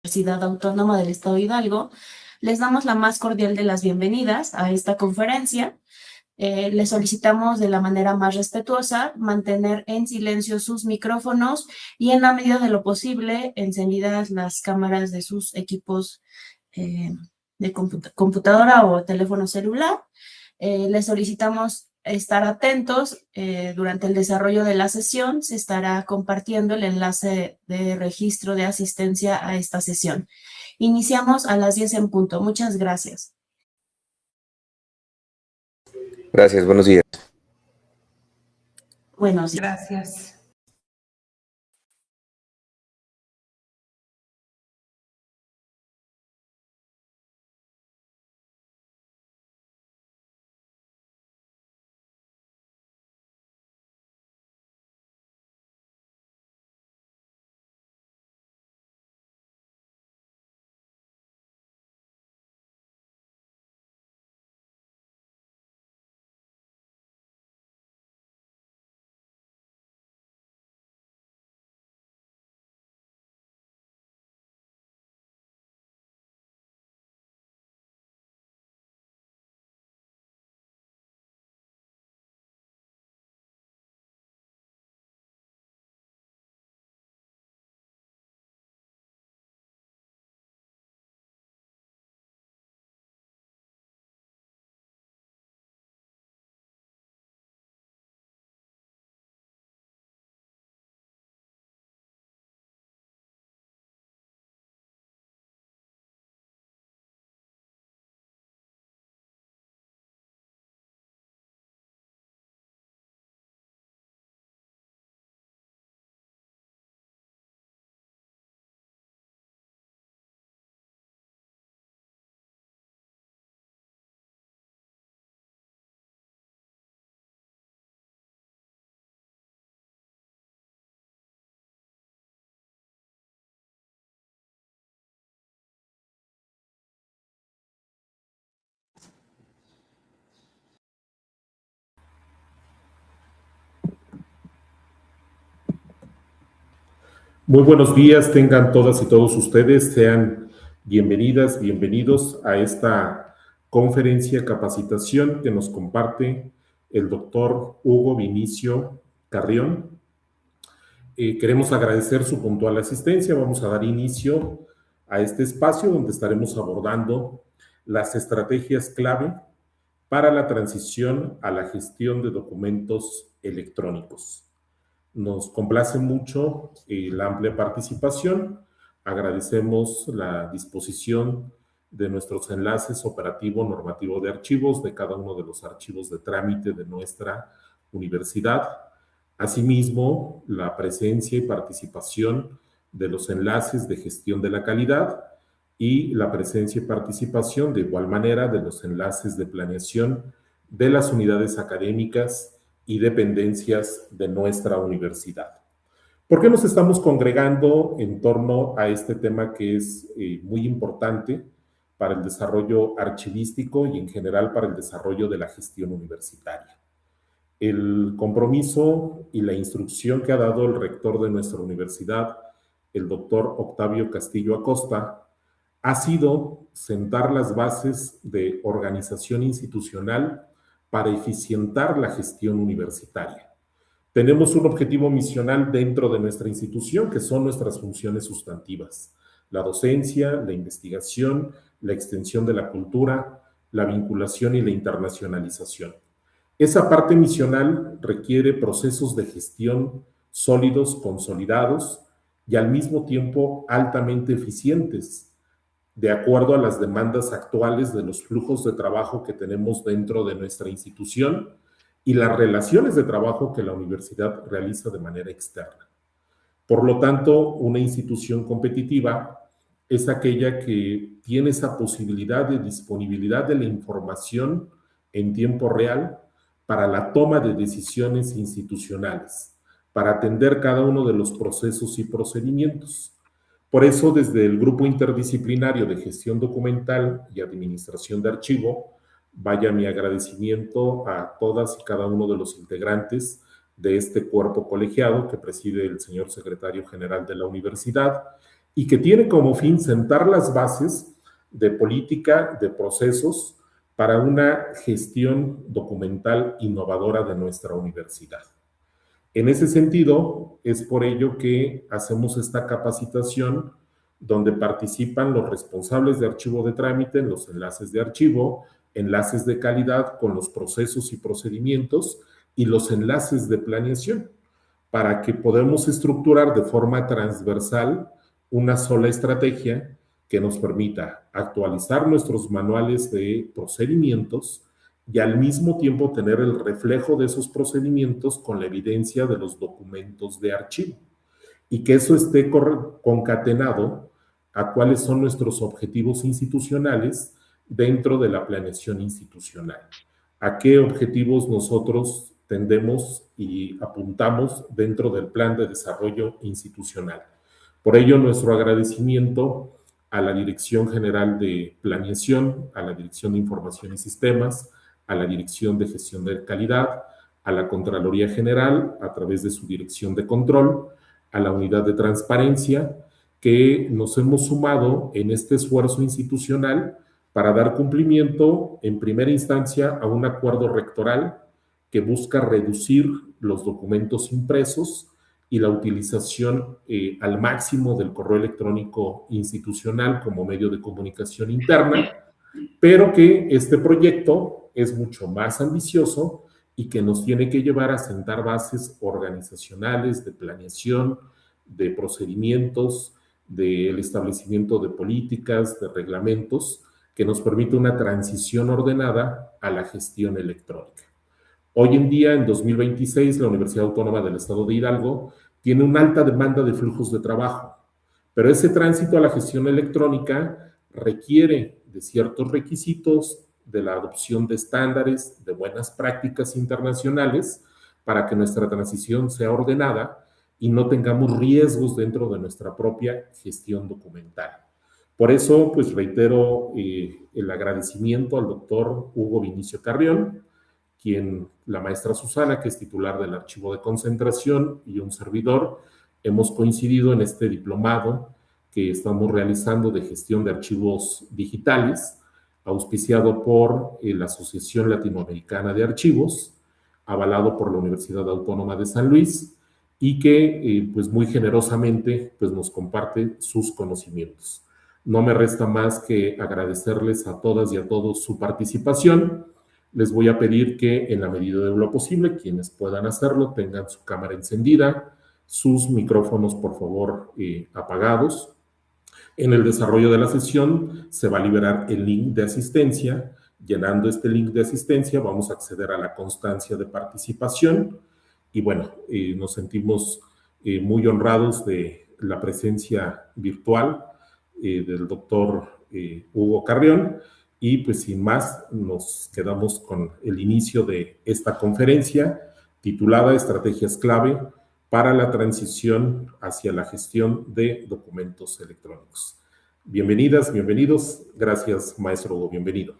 Universidad Autónoma del Estado de Hidalgo, les damos la más cordial de las bienvenidas a esta conferencia. Les solicitamos de la manera más respetuosa mantener en silencio sus micrófonos y en la medida de lo posible encendidas las cámaras de sus equipos de computadora o teléfono celular. Les solicitamos estar atentos durante el desarrollo de la sesión. Se estará compartiendo el enlace de registro de asistencia a esta sesión. Iniciamos a las 10 en punto. Muchas gracias. Gracias, buenos días. Buenos días. Gracias. Muy buenos días, tengan todas y todos ustedes, sean bienvenidas, bienvenidos a esta conferencia capacitación que nos comparte el doctor Hugo Vinicio Carrión. Queremos agradecer su puntual asistencia. Vamos a dar inicio a este espacio donde estaremos abordando las estrategias clave para la transición a la gestión de documentos electrónicos. Nos complace mucho la amplia participación. Agradecemos la disposición de nuestros enlaces operativo normativo de archivos, de cada uno de los archivos de trámite de nuestra universidad. Asimismo, la presencia y participación de los enlaces de gestión de la calidad y la presencia y participación de igual manera de los enlaces de planeación de las unidades académicas y dependencias de nuestra universidad. ¿Por qué nos estamos congregando en torno a este tema que es muy importante para el desarrollo archivístico y en general para el desarrollo de la gestión universitaria? El compromiso y la instrucción que ha dado el rector de nuestra universidad, el doctor Octavio Castillo Acosta, ha sido sentar las bases de organización institucional para eficientar la gestión universitaria. Tenemos un objetivo misional dentro de nuestra institución, que son nuestras funciones sustantivas: la docencia, la investigación, la extensión de la cultura, la vinculación y la internacionalización. Esa parte misional requiere procesos de gestión sólidos, consolidados y al mismo tiempo altamente eficientes, de acuerdo a las demandas actuales de los flujos de trabajo que tenemos dentro de nuestra institución y las relaciones de trabajo que la universidad realiza de manera externa. Por lo tanto, una institución competitiva es aquella que tiene esa posibilidad de disponibilidad de la información en tiempo real para la toma de decisiones institucionales, para atender cada uno de los procesos y procedimientos. Por eso, desde el Grupo Interdisciplinario de Gestión Documental y Administración de Archivo, vaya mi agradecimiento a todas y cada uno de los integrantes de este cuerpo colegiado que preside el señor secretario general de la universidad y que tiene como fin sentar las bases de política, de procesos para una gestión documental innovadora de nuestra universidad. En ese sentido, es por ello que hacemos esta capacitación donde participan los responsables de archivo de trámite, los enlaces de archivo, enlaces de calidad con los procesos y procedimientos y los enlaces de planeación, para que podamos estructurar de forma transversal una sola estrategia que nos permita actualizar nuestros manuales de procedimientos y al mismo tiempo tener el reflejo de esos procedimientos con la evidencia de los documentos de archivo y que eso esté concatenado a cuáles son nuestros objetivos institucionales dentro de la planeación institucional. ¿A qué objetivos nosotros tendemos y apuntamos dentro del plan de desarrollo institucional? Por ello, nuestro agradecimiento a la Dirección General de Planeación, a la Dirección de Información y Sistemas, a la Dirección de Gestión de Calidad, a la Contraloría General, a través de su Dirección de Control, a la Unidad de Transparencia, que nos hemos sumado en este esfuerzo institucional para dar cumplimiento en primera instancia a un acuerdo rectoral que busca reducir los documentos impresos y la utilización al máximo del correo electrónico institucional como medio de comunicación interna, pero que este proyecto es mucho más ambicioso y que nos tiene que llevar a sentar bases organizacionales de planeación, de procedimientos, del establecimiento de políticas, de reglamentos, que nos permite una transición ordenada a la gestión electrónica. Hoy en día, en 2026, la Universidad Autónoma del Estado de Hidalgo tiene una alta demanda de flujos de trabajo, pero ese tránsito a la gestión electrónica requiere de ciertos requisitos, de la adopción de estándares, de buenas prácticas internacionales, para que nuestra transición sea ordenada y no tengamos riesgos dentro de nuestra propia gestión documental. Por eso, pues reitero el agradecimiento al doctor Hugo Vinicio Carrión, quien la maestra Susana, que es titular del archivo de concentración, y un servidor, hemos coincidido en este diplomado que estamos realizando de gestión de archivos digitales, auspiciado por la Asociación Latinoamericana de Archivos, avalado por la Universidad Autónoma de San Luis, y que pues muy generosamente pues nos comparte sus conocimientos. No me resta más que agradecerles a todas y a todos su participación. Les voy a pedir que en la medida de lo posible, quienes puedan hacerlo, tengan su cámara encendida, sus micrófonos por favor apagados. En el desarrollo de la sesión se va a liberar el link de asistencia. Llenando este link de asistencia vamos a acceder a la constancia de participación y bueno, nos sentimos muy honrados de la presencia virtual del doctor Hugo Carrión. Y pues sin más, nos quedamos con el inicio de esta conferencia titulada Estrategias clave para la transición hacia la gestión de documentos electrónicos. Bienvenidas, bienvenidos. Gracias, maestro Hugo. Bienvenido.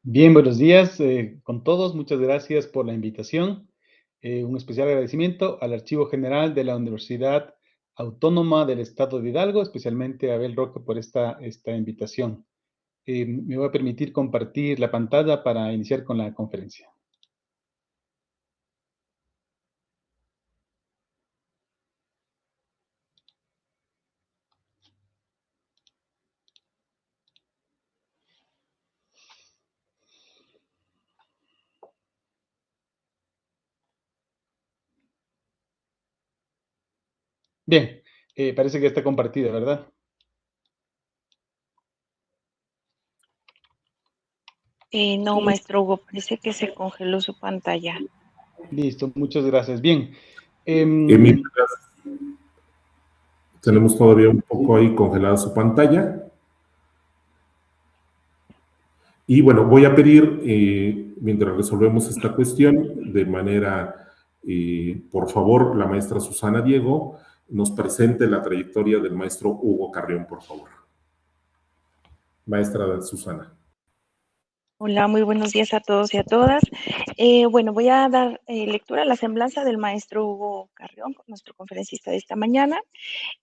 Bien, buenos días con todos. Muchas gracias por la invitación. Un especial agradecimiento al Archivo General de la Universidad Autónoma del Estado de Hidalgo, especialmente a Abel Roque por esta invitación. Me voy a permitir compartir la pantalla para iniciar con la conferencia. Bien, parece que está compartida, ¿verdad? No, maestro Hugo, parece que se congeló su pantalla. Listo, muchas gracias. Bien. Mientras tenemos todavía un poco ahí congelada su pantalla. Y bueno, voy a pedir, mientras resolvemos esta cuestión, de manera, por favor, la maestra Susana Diego nos presente la trayectoria del maestro Hugo Carrión, por favor. Maestra Susana. Hola, muy buenos días a todos y a todas. Bueno, voy a dar lectura a la semblanza del maestro Hugo Carrión, nuestro conferencista de esta mañana.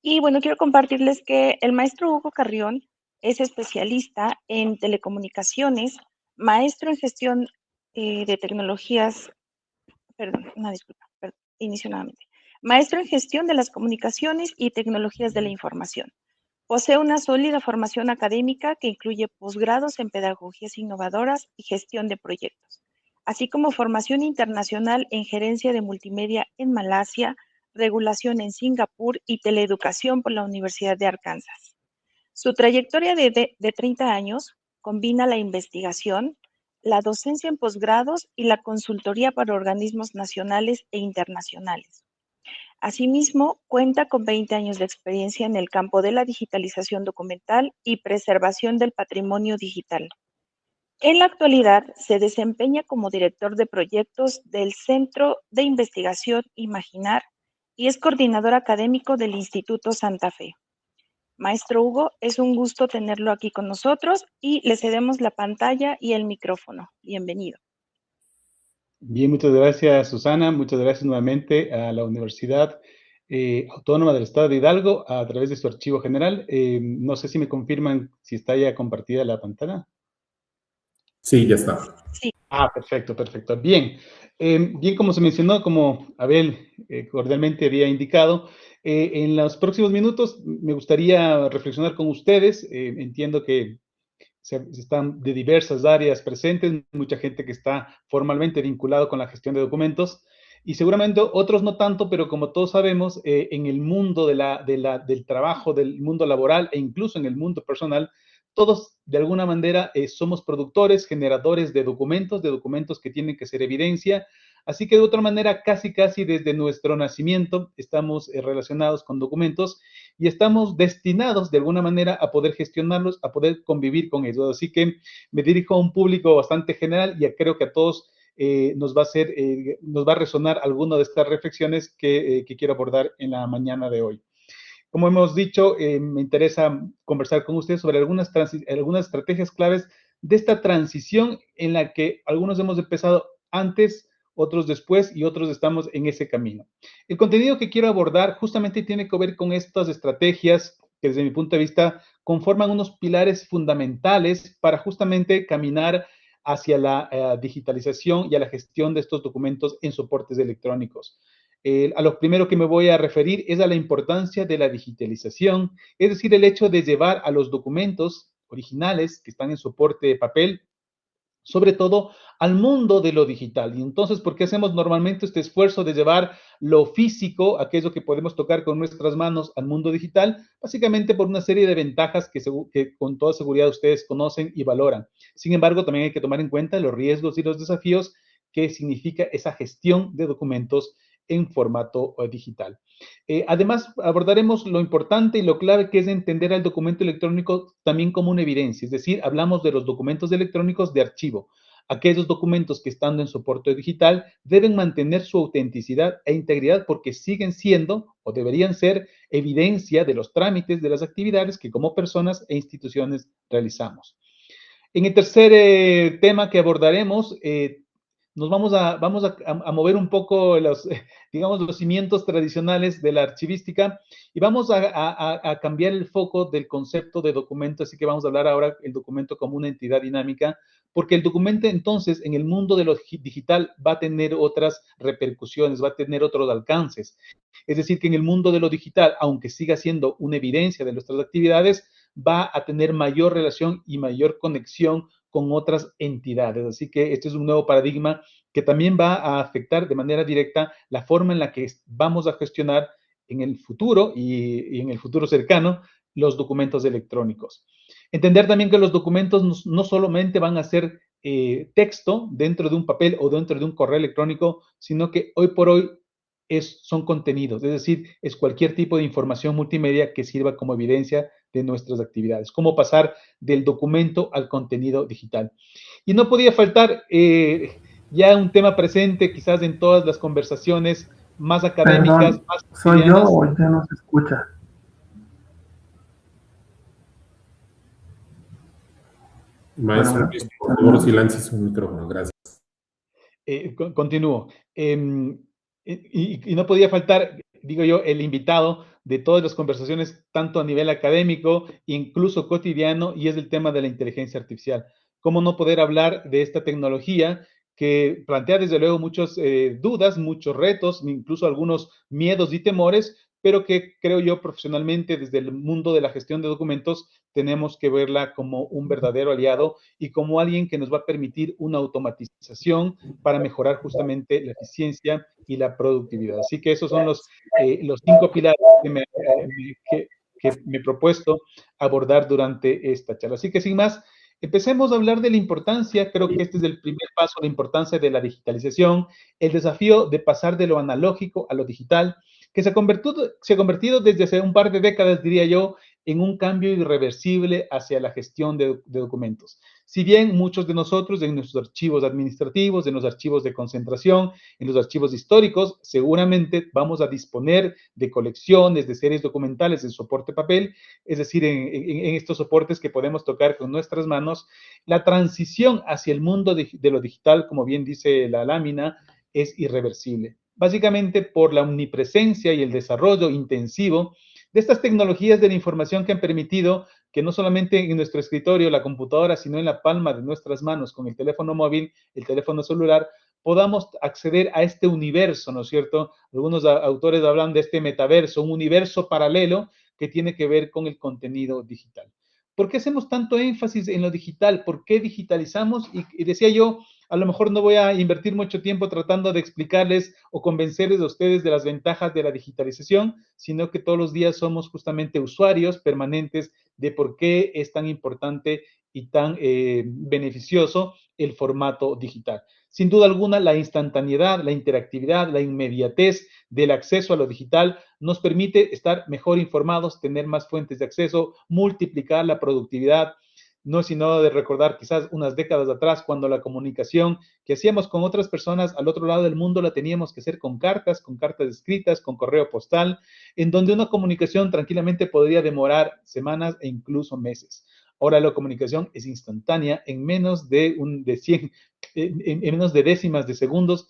Y bueno, quiero compartirles que el maestro Hugo Carrión es especialista en telecomunicaciones, maestro en gestión de tecnologías, perdón, una disculpa, inicio nuevamente. Maestro en gestión de las comunicaciones y tecnologías de la información. Posee una sólida formación académica que incluye posgrados en pedagogías innovadoras y gestión de proyectos, así como formación internacional en gerencia de multimedia en Malasia, regulación en Singapur y teleeducación por la Universidad de Arkansas. Su trayectoria de 30 años combina la investigación, la docencia en posgrados y la consultoría para organismos nacionales e internacionales. Asimismo, cuenta con 20 años de experiencia en el campo de la digitalización documental y preservación del patrimonio digital. En la actualidad, se desempeña como director de proyectos del Centro de Investigación Imaginar y es coordinador académico del Instituto Santa Fe. Maestro Hugo, es un gusto tenerlo aquí con nosotros y le cedemos la pantalla y el micrófono. Bienvenido. Bien, muchas gracias, Susana. Muchas gracias nuevamente a la Universidad Autónoma del Estado de Hidalgo a través de su archivo general. No sé si me confirman si está ya compartida la pantalla. Sí, ya está. Sí. Perfecto, perfecto. Bien, bien como se mencionó, como Abel cordialmente había indicado, en los próximos minutos me gustaría reflexionar con ustedes. Entiendo que están de diversas áreas presentes, mucha gente que está formalmente vinculado con la gestión de documentos y seguramente otros no tanto, pero como todos sabemos, en el mundo del trabajo, del mundo laboral e incluso en el mundo personal, todos de alguna manera somos productores, generadores de documentos que tienen que ser evidencia. Así que de otra manera, casi desde nuestro nacimiento estamos relacionados con documentos y estamos destinados de alguna manera a poder gestionarlos, a poder convivir con ellos. Así que me dirijo a un público bastante general y creo que a todos nos va a resonar alguna de estas reflexiones que quiero abordar en la mañana de hoy. Como hemos dicho, me interesa conversar con ustedes sobre algunas estrategias claves de esta transición en la que algunos hemos empezado antes, otros después y otros estamos en ese camino. El contenido que quiero abordar justamente tiene que ver con estas estrategias que desde mi punto de vista conforman unos pilares fundamentales para justamente caminar hacia la digitalización y a la gestión de estos documentos en soportes electrónicos. A lo primero que me voy a referir es a la importancia de la digitalización, es decir, el hecho de llevar a los documentos originales que están en soporte de papel, sobre todo al mundo de lo digital. Y entonces, ¿por qué hacemos normalmente este esfuerzo de llevar lo físico, aquello que podemos tocar con nuestras manos, al mundo digital? Básicamente por una serie de ventajas que con toda seguridad ustedes conocen y valoran. Sin embargo, también hay que tomar en cuenta los riesgos y los desafíos que significa esa gestión de documentos en formato digital. Además, abordaremos lo importante y lo clave que es entender al documento electrónico también como una evidencia, es decir, hablamos de los documentos electrónicos de archivo. Aquellos documentos que estando en soporte digital deben mantener su autenticidad e integridad porque siguen siendo o deberían ser evidencia de los trámites de las actividades que como personas e instituciones realizamos. En el tercer tema que abordaremos, nos vamos a mover un poco digamos, los cimientos tradicionales de la archivística y vamos a cambiar el foco del concepto de documento, así que vamos a hablar ahora del documento como una entidad dinámica, porque el documento entonces en el mundo de lo digital va a tener otras repercusiones, va a tener otros alcances. Es decir, que en el mundo de lo digital, aunque siga siendo una evidencia de nuestras actividades, va a tener mayor relación y mayor conexión con otras entidades. Así que este es un nuevo paradigma que también va a afectar de manera directa la forma en la que vamos a gestionar en el futuro y en el futuro cercano los documentos electrónicos. Entender también que los documentos no solamente van a ser texto dentro de un papel o dentro de un correo electrónico, sino que hoy por hoy son contenidos, es decir, es cualquier tipo de información multimedia que sirva como evidencia de nuestras actividades, cómo pasar del documento al contenido digital. Y no podía faltar ya un tema presente quizás en todas las conversaciones más académicas, Perdón, más ¿soy yo cotidianas. o ya no se escucha? Maestro, Bueno, Luis, por por favor, si lance su micrófono. Gracias. Continúo. Y no podía faltar, digo yo, el invitado de todas las conversaciones, tanto a nivel académico, incluso cotidiano, y es el tema de la inteligencia artificial. ¿Cómo no poder hablar de esta tecnología que plantea desde luego muchas dudas, muchos retos, incluso algunos miedos y temores, pero que creo yo profesionalmente desde el mundo de la gestión de documentos tenemos que verla como un verdadero aliado y como alguien que nos va a permitir una automatización para mejorar justamente la eficiencia y la productividad. Así que esos son los 5 pilares que me he propuesto abordar durante esta charla. Así que sin más, empecemos a hablar de la importancia, creo que este es el primer paso, la importancia de la digitalización, el desafío de pasar de lo analógico a lo digital, que se ha convertido desde hace un par de décadas, diría yo, en un cambio irreversible hacia la gestión de documentos. Si bien muchos de nosotros en nuestros archivos administrativos, en los archivos de concentración, en los archivos históricos, seguramente vamos a disponer de colecciones, de series documentales en soporte papel, es decir, en estos soportes que podemos tocar con nuestras manos, la transición hacia el mundo de lo digital, como bien dice la lámina, es irreversible. Básicamente por la omnipresencia y el desarrollo intensivo de estas tecnologías de la información que han permitido que no solamente en nuestro escritorio, la computadora, sino en la palma de nuestras manos, con el teléfono móvil, el teléfono celular, podamos acceder a este universo, ¿no es cierto? Algunos autores hablan de este metaverso, un universo paralelo que tiene que ver con el contenido digital. ¿Por qué hacemos tanto énfasis en lo digital? ¿Por qué digitalizamos? Y decía yo, a lo mejor no voy a invertir mucho tiempo tratando de explicarles o convencerles a ustedes de las ventajas de la digitalización, sino que todos los días somos justamente usuarios permanentes de por qué es tan importante y tan beneficioso el formato digital. Sin duda alguna, la instantaneidad, la interactividad, la inmediatez del acceso a lo digital nos permite estar mejor informados, tener más fuentes de acceso, multiplicar la productividad. No es sino de recordar quizás unas décadas atrás cuando la comunicación que hacíamos con otras personas al otro lado del mundo la teníamos que hacer con cartas escritas, con correo postal, en donde una comunicación tranquilamente podría demorar semanas e incluso meses. Ahora la comunicación es instantánea, en menos de menos de décimas de segundos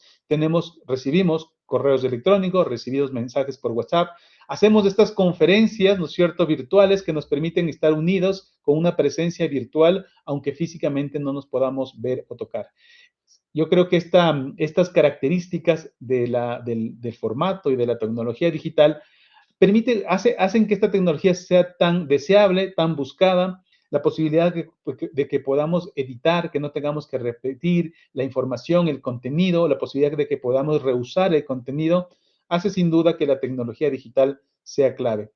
recibimos correos electrónicos, recibimos mensajes por WhatsApp, hacemos estas conferencias, ¿no es cierto?, virtuales que nos permiten estar unidos con una presencia virtual, aunque físicamente no nos podamos ver o tocar. Yo creo que estas características del formato y de la tecnología digital hacen que esta tecnología sea tan deseable, tan buscada, la posibilidad de que podamos editar, que no tengamos que repetir la información, el contenido, la posibilidad de que podamos reusar el contenido, hace sin duda que la tecnología digital sea clave.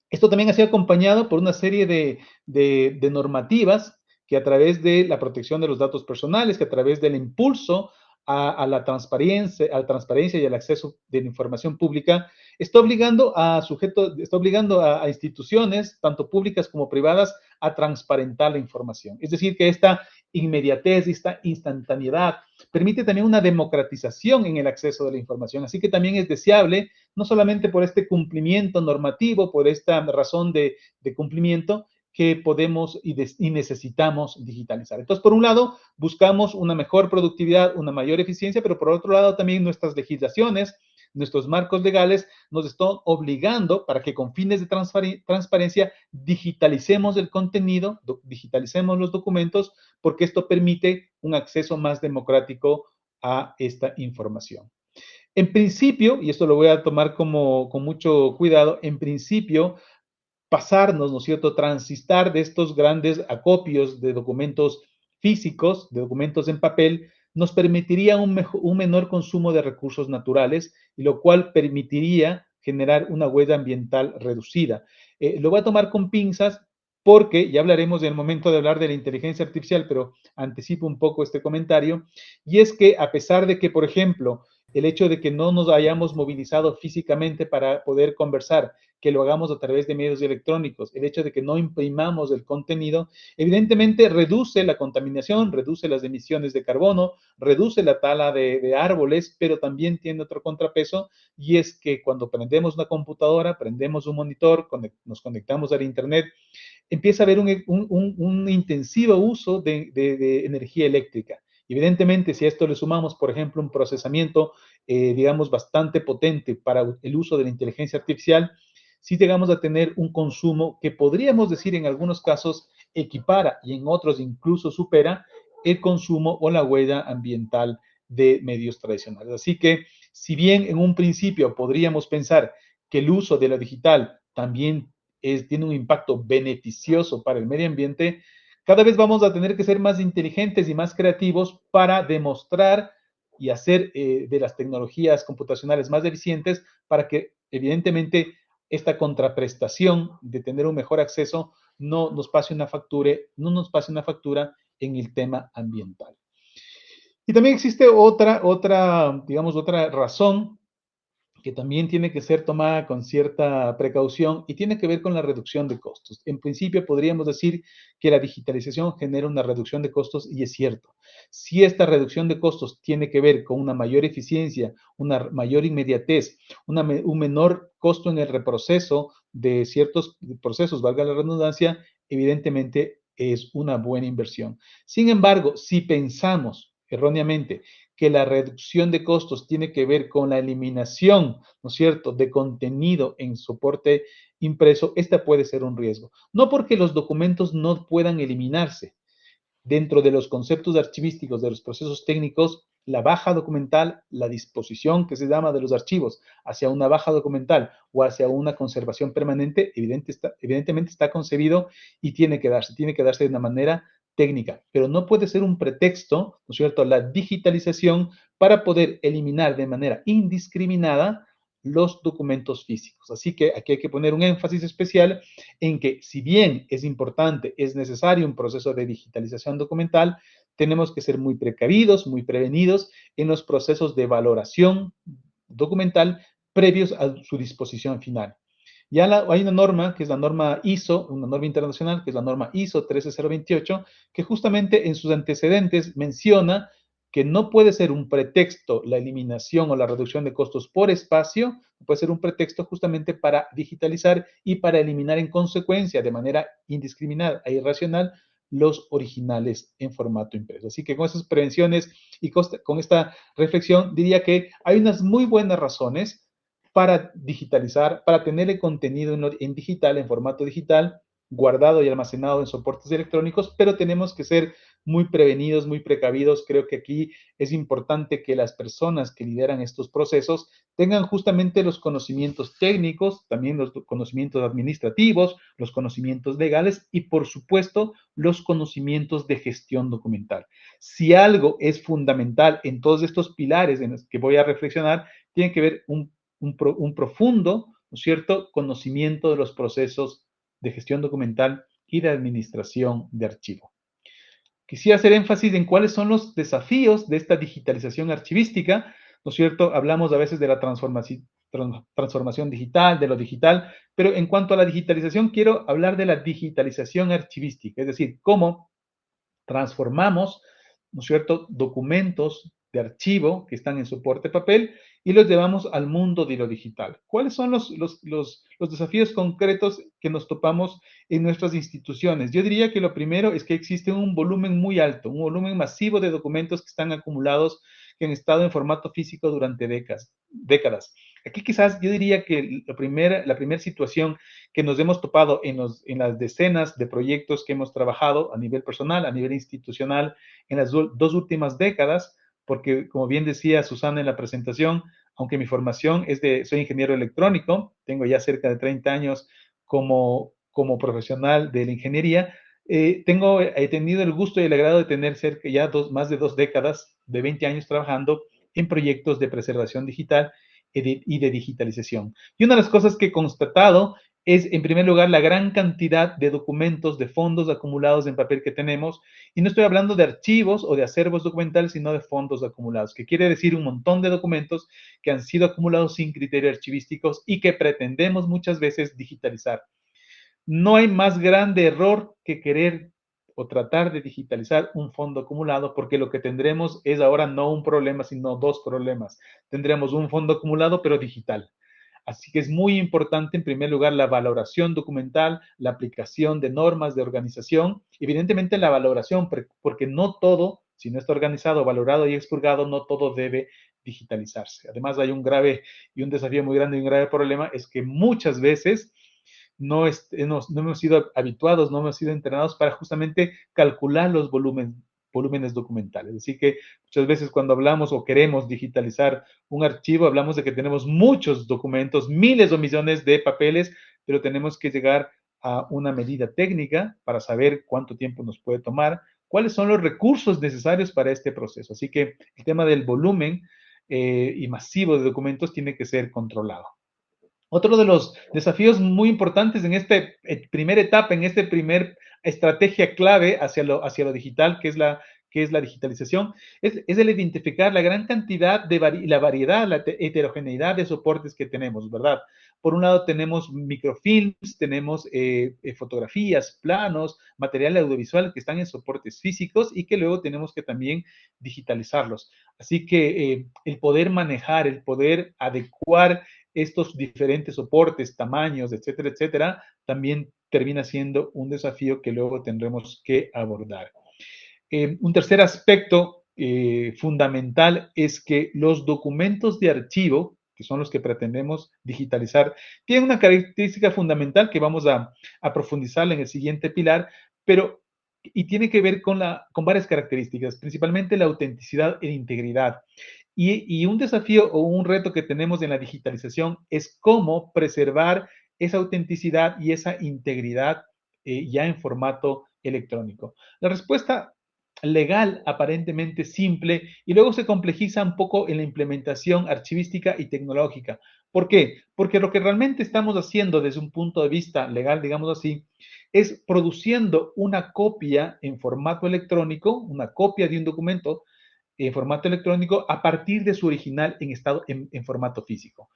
Esto también ha sido acompañado por una serie de normativas que a través de la protección de los datos personales, que a través del impulso a la transparencia y al acceso de la información pública, está obligando a instituciones, tanto públicas como privadas, a transparentar la información. Es decir, que esta inmediatez, esta instantaneidad, permite también una democratización en el acceso de la información. Así que también es deseable, no solamente por este cumplimiento normativo, por esta razón de cumplimiento, que podemos y necesitamos digitalizar. Entonces, por un lado, buscamos una mejor productividad, una mayor eficiencia, pero por otro lado también nuestras legislaciones, nuestros marcos legales nos están obligando para que con fines de transparencia digitalicemos el contenido, digitalicemos los documentos, porque esto permite un acceso más democrático a esta información. En principio, y esto lo voy a tomar con mucho cuidado, en principio, pasarnos, ¿no es cierto?, transitar de estos grandes acopios de documentos físicos, de documentos en papel, nos permitiría un menor consumo de recursos naturales, y lo cual permitiría generar una huella ambiental reducida. Lo voy a tomar con pinzas porque ya hablaremos en el momento de hablar de la inteligencia artificial, pero anticipo un poco este comentario, y es que a pesar de que, por ejemplo, el hecho de que no nos hayamos movilizado físicamente para poder conversar, que lo hagamos a través de medios electrónicos, el hecho de que no imprimamos el contenido, evidentemente reduce la contaminación, reduce las emisiones de carbono, reduce la tala de árboles, pero también tiene otro contrapeso, y es que cuando prendemos una computadora, prendemos un monitor, nos conectamos al internet, empieza a haber un intensivo uso de energía eléctrica. Evidentemente, si a esto le sumamos, por ejemplo, un procesamiento, digamos, bastante potente para el uso de la inteligencia artificial, sí llegamos a tener un consumo que podríamos decir en algunos casos equipara y en otros incluso supera el consumo o la huella ambiental de medios tradicionales. Así que, si bien en un principio podríamos pensar que el uso de lo digital también tiene un impacto beneficioso para el medio ambiente, cada vez vamos a tener que ser más inteligentes y más creativos para demostrar y hacer de las tecnologías computacionales más eficientes para que, evidentemente, esta contraprestación de tener un mejor acceso no nos pase una factura en el tema ambiental. Y también existe digamos, otra razón que también tiene que ser tomada con cierta precaución y tiene que ver con la reducción de costos. En principio podríamos decir que la digitalización genera una reducción de costos y es cierto. Si esta reducción de costos tiene que ver con una mayor eficiencia, una mayor inmediatez, un menor costo en el reproceso de ciertos procesos, valga la redundancia, evidentemente es una buena inversión. Sin embargo, si pensamos erróneamente que la reducción de costos tiene que ver con la eliminación, ¿no es cierto?, de contenido en soporte impreso, esta puede ser un riesgo. No porque los documentos no puedan eliminarse. Dentro de los conceptos archivísticos de los procesos técnicos, la baja documental, la disposición que se llama de los archivos hacia una baja documental o hacia una conservación permanente, evidentemente está concebido y tiene que darse de una manera técnica, pero no puede ser un pretexto, ¿no es cierto?, la digitalización para poder eliminar de manera indiscriminada los documentos físicos. Así que aquí hay que poner un énfasis especial en que, si bien es importante, es necesario un proceso de digitalización documental, tenemos que ser muy precavidos, muy prevenidos en los procesos de valoración documental previos a su disposición final. Ya hay una norma, que es la norma ISO, una norma internacional, que es la norma ISO 13028, que justamente en sus antecedentes menciona que no puede ser un pretexto la eliminación o la reducción de costos por espacio, puede ser un pretexto justamente para digitalizar y para eliminar en consecuencia, de manera indiscriminada e irracional, los originales en formato impreso. Así que con esas prevenciones y con esta reflexión, diría que hay unas muy buenas razones para digitalizar, para tener el contenido en digital, en formato digital, guardado y almacenado en soportes electrónicos, pero tenemos que ser muy prevenidos, muy precavidos. Creo que aquí es importante que las personas que lideran estos procesos tengan justamente los conocimientos técnicos, también los conocimientos administrativos, los conocimientos legales y, por supuesto, los conocimientos de gestión documental. Si algo es fundamental en todos estos pilares en los que voy a reflexionar, tiene que ver un profundo, ¿no es cierto?, conocimiento de los procesos de gestión documental y de administración de archivo. Quisiera hacer énfasis en cuáles son los desafíos de esta digitalización archivística, ¿no es cierto? Hablamos a veces de la transformación digital, de lo digital, pero en cuanto a la digitalización, quiero hablar de la digitalización archivística, es decir, cómo transformamos, ¿no es cierto?, documentos de archivo que están en soporte papel y los llevamos al mundo de lo digital. ¿Cuáles son los desafíos concretos que nos topamos en nuestras instituciones? Yo diría que lo primero es que existe un volumen muy alto, un volumen masivo de documentos que están acumulados, que han estado en formato físico durante décadas. Aquí quizás yo diría que la primera situación que nos hemos topado en las decenas de proyectos que hemos trabajado a nivel personal, a nivel institucional, en las dos últimas décadas, porque como bien decía Susana en la presentación, aunque mi formación soy ingeniero electrónico, tengo ya cerca de 30 años como profesional de la ingeniería, he tenido el gusto y el agrado de tener cerca ya más de 2 décadas, de 20 años trabajando en proyectos de preservación digital y de digitalización. Y una de las cosas que he constatado es, en primer lugar, la gran cantidad de documentos, de fondos acumulados en papel que tenemos. Y no estoy hablando de archivos o de acervos documentales, sino de fondos acumulados, que quiere decir un montón de documentos que han sido acumulados sin criterios archivísticos y que pretendemos muchas veces digitalizar. No hay más grande error que querer o tratar de digitalizar un fondo acumulado, porque lo que tendremos es ahora no un problema, sino 2 problemas. Tendremos un fondo acumulado, pero digital. Así que es muy importante, en primer lugar, la valoración documental, la aplicación de normas de organización, evidentemente la valoración, porque no todo, si no está organizado, valorado y expurgado, no todo debe digitalizarse. Además, hay un grave y un desafío muy grande y un grave problema, es que muchas veces no hemos sido habituados, no hemos sido entrenados para justamente calcular los volúmenes documentales. Así que muchas veces cuando hablamos o queremos digitalizar un archivo, hablamos de que tenemos muchos documentos, miles o millones de papeles, pero tenemos que llegar a una medida técnica para saber cuánto tiempo nos puede tomar, cuáles son los recursos necesarios para este proceso. Así que el tema del volumen y masivo de documentos tiene que ser controlado. Otro de los desafíos muy importantes en esta primera etapa, en esta primera estrategia clave hacia lo digital, que es la digitalización, es el identificar la gran cantidad la variedad, la heterogeneidad de soportes que tenemos, ¿verdad? Por un lado tenemos microfilms, tenemos fotografías, planos, material audiovisual que están en soportes físicos y que luego tenemos que también digitalizarlos. Así que el poder manejar, el poder adecuar estos diferentes soportes, tamaños, etcétera, etcétera, también termina siendo un desafío que luego tendremos que abordar. Un tercer aspecto fundamental es que los documentos de archivo, que son los que pretendemos digitalizar, tienen una característica fundamental que vamos a profundizarla en el siguiente pilar, y tiene que ver con varias características, principalmente la autenticidad e integridad. Y un desafío o un reto que tenemos en la digitalización es cómo preservar esa autenticidad y esa integridad ya en formato electrónico. La respuesta legal aparentemente simple y luego se complejiza un poco en la implementación archivística y tecnológica. ¿Por qué? Porque lo que realmente estamos haciendo desde un punto de vista legal, digamos así, es produciendo una copia en formato electrónico, una copia de un documento en formato electrónico a partir de su original en formato físico.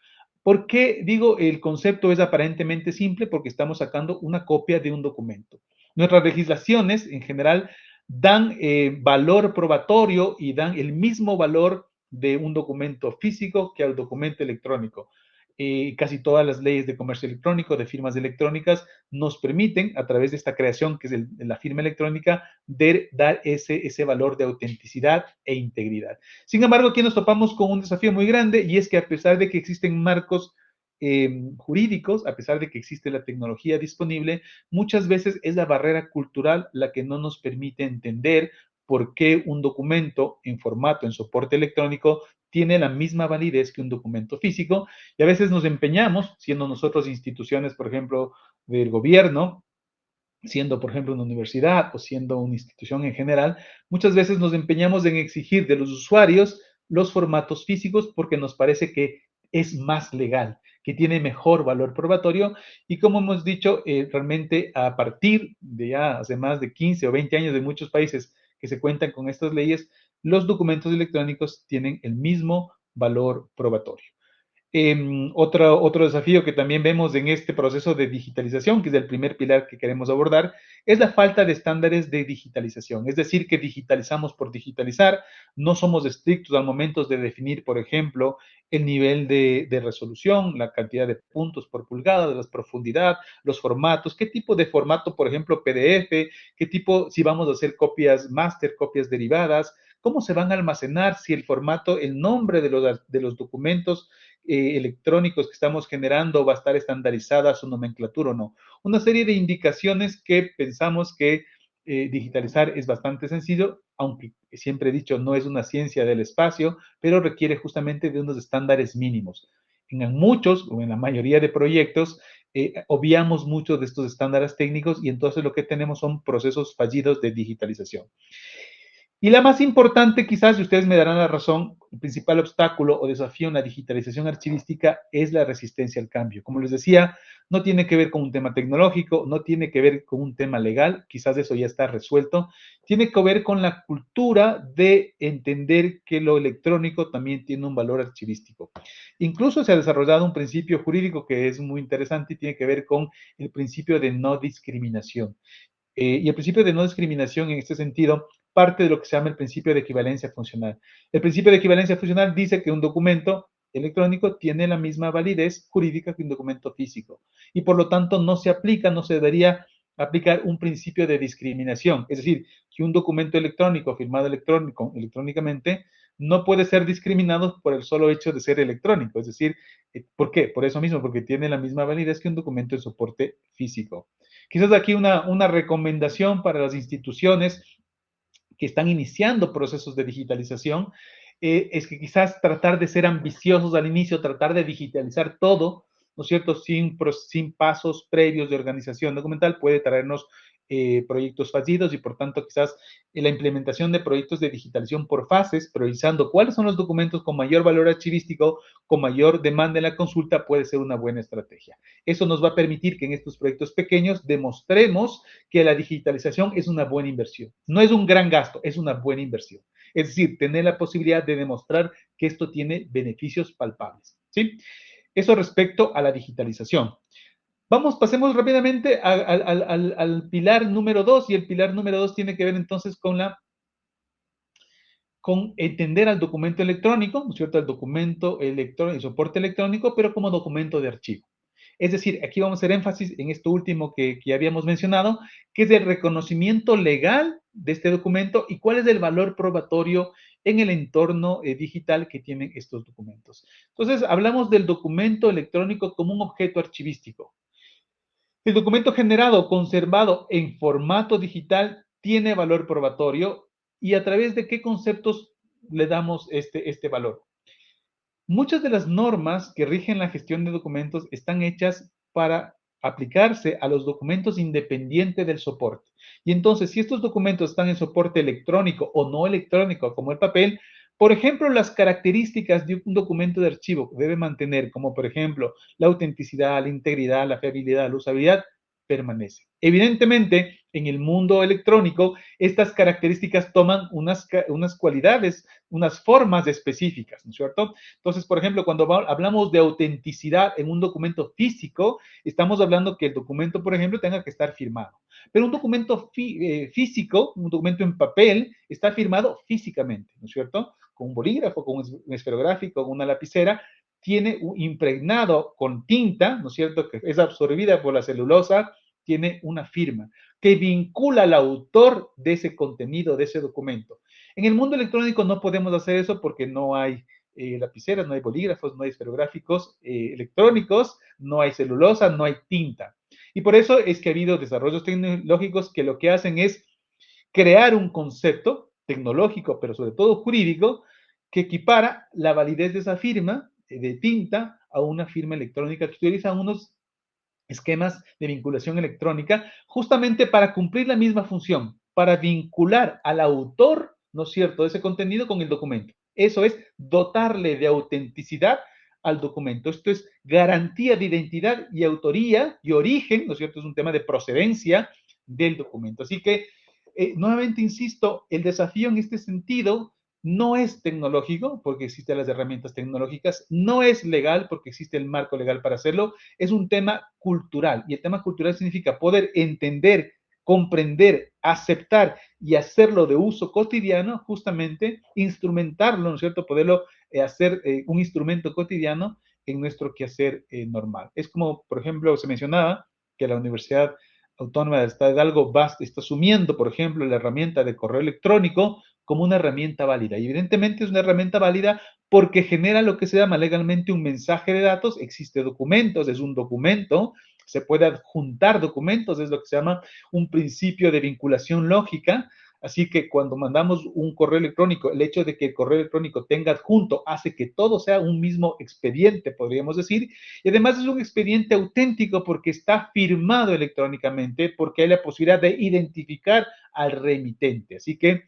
¿Por qué digo el concepto es aparentemente simple? Porque estamos sacando una copia de un documento. Nuestras legislaciones en general dan valor probatorio y dan el mismo valor de un documento físico que al documento electrónico. Casi todas las leyes de comercio electrónico, de firmas electrónicas, nos permiten, a través de esta creación que es la firma electrónica, dar ese valor de autenticidad e integridad. Sin embargo, aquí nos topamos con un desafío muy grande y es que a pesar de que existen marcos jurídicos, a pesar de que existe la tecnología disponible, muchas veces es la barrera cultural la que no nos permite entender por qué un documento en soporte electrónico, tiene la misma validez que un documento físico, y a veces nos empeñamos, siendo nosotros instituciones, por ejemplo, del gobierno, siendo, por ejemplo, una universidad o siendo una institución en general, muchas veces nos empeñamos en exigir de los usuarios los formatos físicos porque nos parece que es más legal, que tiene mejor valor probatorio y como hemos dicho, realmente a partir de ya hace más de 15 o 20 años de muchos países que se cuentan con estas leyes, los documentos electrónicos tienen el mismo valor probatorio. Otro desafío que también vemos en este proceso de digitalización, que es el primer pilar que queremos abordar, es la falta de estándares de digitalización. Es decir, que digitalizamos por digitalizar, no somos estrictos al momento de definir, por ejemplo, el nivel de resolución, la cantidad de puntos por pulgada, de la profundidad, los formatos, qué tipo de formato, por ejemplo, PDF, qué tipo, si vamos a hacer copias máster, copias derivadas, cómo se van a almacenar, si el formato, el nombre de los documentos electrónicos que estamos generando va a estar estandarizada su nomenclatura o no. Una serie de indicaciones que pensamos que digitalizar es bastante sencillo, aunque siempre he dicho no es una ciencia del espacio, pero requiere justamente de unos estándares mínimos. En muchos o en la mayoría de proyectos obviamos muchos de estos estándares técnicos y entonces lo que tenemos son procesos fallidos de digitalización. Y la más importante, quizás, y ustedes me darán la razón, el principal obstáculo o desafío en la digitalización archivística es la resistencia al cambio. Como les decía, no tiene que ver con un tema tecnológico, no tiene que ver con un tema legal, quizás eso ya está resuelto, tiene que ver con la cultura de entender que lo electrónico también tiene un valor archivístico. Incluso se ha desarrollado un principio jurídico que es muy interesante y tiene que ver con el principio de no discriminación. Y el principio de no discriminación en este sentido parte de lo que se llama el principio de equivalencia funcional. El principio de equivalencia funcional dice que un documento electrónico tiene la misma validez jurídica que un documento físico y por lo tanto no se aplica, no se debería aplicar un principio de discriminación. Es decir, que un documento electrónico firmado electrónicamente no puede ser discriminado por el solo hecho de ser electrónico. Es decir, ¿por qué? Por eso mismo, porque tiene la misma validez que un documento de soporte físico. Quizás aquí una recomendación para las instituciones que están iniciando procesos de digitalización es que quizás tratar de ser ambiciosos al inicio, tratar de digitalizar todo, ¿no es cierto?, sin pasos previos de organización documental puede traernos proyectos fallidos y por tanto quizás la implementación de proyectos de digitalización por fases, priorizando cuáles son los documentos con mayor valor archivístico, con mayor demanda en la consulta, puede ser una buena estrategia. Eso nos va a permitir que en estos proyectos pequeños demostremos que la digitalización es una buena inversión. No es un gran gasto, es una buena inversión. Es decir, tener la posibilidad de demostrar que esto tiene beneficios palpables, ¿sí? Eso respecto a la digitalización. Pasemos rápidamente al pilar número 2 y el pilar número 2 tiene que ver entonces con entender al documento electrónico, ¿no es cierto? El documento electrónico, el soporte electrónico, pero como documento de archivo. Es decir, aquí vamos a hacer énfasis en esto último que habíamos mencionado, que es el reconocimiento legal de este documento y cuál es el valor probatorio en el entorno digital que tienen estos documentos. Entonces, hablamos del documento electrónico como un objeto archivístico. El documento generado, conservado en formato digital, tiene valor probatorio y a través de qué conceptos le damos este valor. Muchas de las normas que rigen la gestión de documentos están hechas para aplicarse a los documentos independientes del soporte. Y entonces, si estos documentos están en soporte electrónico o no electrónico, como el papel, por ejemplo, las características de un documento de archivo debe mantener, como por ejemplo, la autenticidad, la integridad, la fiabilidad, la usabilidad, permanece. Evidentemente, en el mundo electrónico, estas características toman unas cualidades, unas formas específicas, ¿no es cierto? Entonces, por ejemplo, cuando hablamos de autenticidad en un documento físico, estamos hablando que el documento, por ejemplo, tenga que estar firmado. Pero un documento físico, un documento en papel, está firmado físicamente, ¿no es cierto? Con un bolígrafo, con un esferográfico, con una lapicera, tiene un impregnado con tinta, ¿no es cierto?, que es absorbida por la celulosa, tiene una firma que vincula al autor de ese contenido, de ese documento. En el mundo electrónico no podemos hacer eso porque no hay lapiceras, no hay bolígrafos, no hay esferográficos electrónicos, no hay celulosa, no hay tinta. Y por eso es que ha habido desarrollos tecnológicos que lo que hacen es crear un concepto tecnológico, pero sobre todo jurídico, que equipara la validez de esa firma de tinta a una firma electrónica que utiliza unos esquemas de vinculación electrónica justamente para cumplir la misma función, para vincular al autor, ¿no es cierto?, de ese contenido con el documento. Eso es dotarle de autenticidad al documento. Esto es garantía de identidad y autoría y origen, ¿no es cierto?, es un tema de procedencia del documento. Así que, nuevamente insisto, el desafío en este sentido no es tecnológico, porque existen las herramientas tecnológicas, no es legal, porque existe el marco legal para hacerlo, es un tema cultural, y el tema cultural significa poder entender, comprender, aceptar y hacerlo de uso cotidiano, justamente instrumentarlo, ¿no es cierto?, poderlo hacer un instrumento cotidiano en nuestro quehacer normal. Es como, por ejemplo, se mencionaba que la Universidad Autónoma del Estado de Hidalgo está asumiendo, por ejemplo, la herramienta de correo electrónico como una herramienta válida. Y evidentemente es una herramienta válida porque genera lo que se llama legalmente un mensaje de datos, existe documentos, es un documento, se puede adjuntar documentos, es lo que se llama un principio de vinculación lógica. Así que cuando mandamos un correo electrónico, el hecho de que el correo electrónico tenga adjunto hace que todo sea un mismo expediente, podríamos decir, y además es un expediente auténtico porque está firmado electrónicamente, porque hay la posibilidad de identificar al remitente. Así que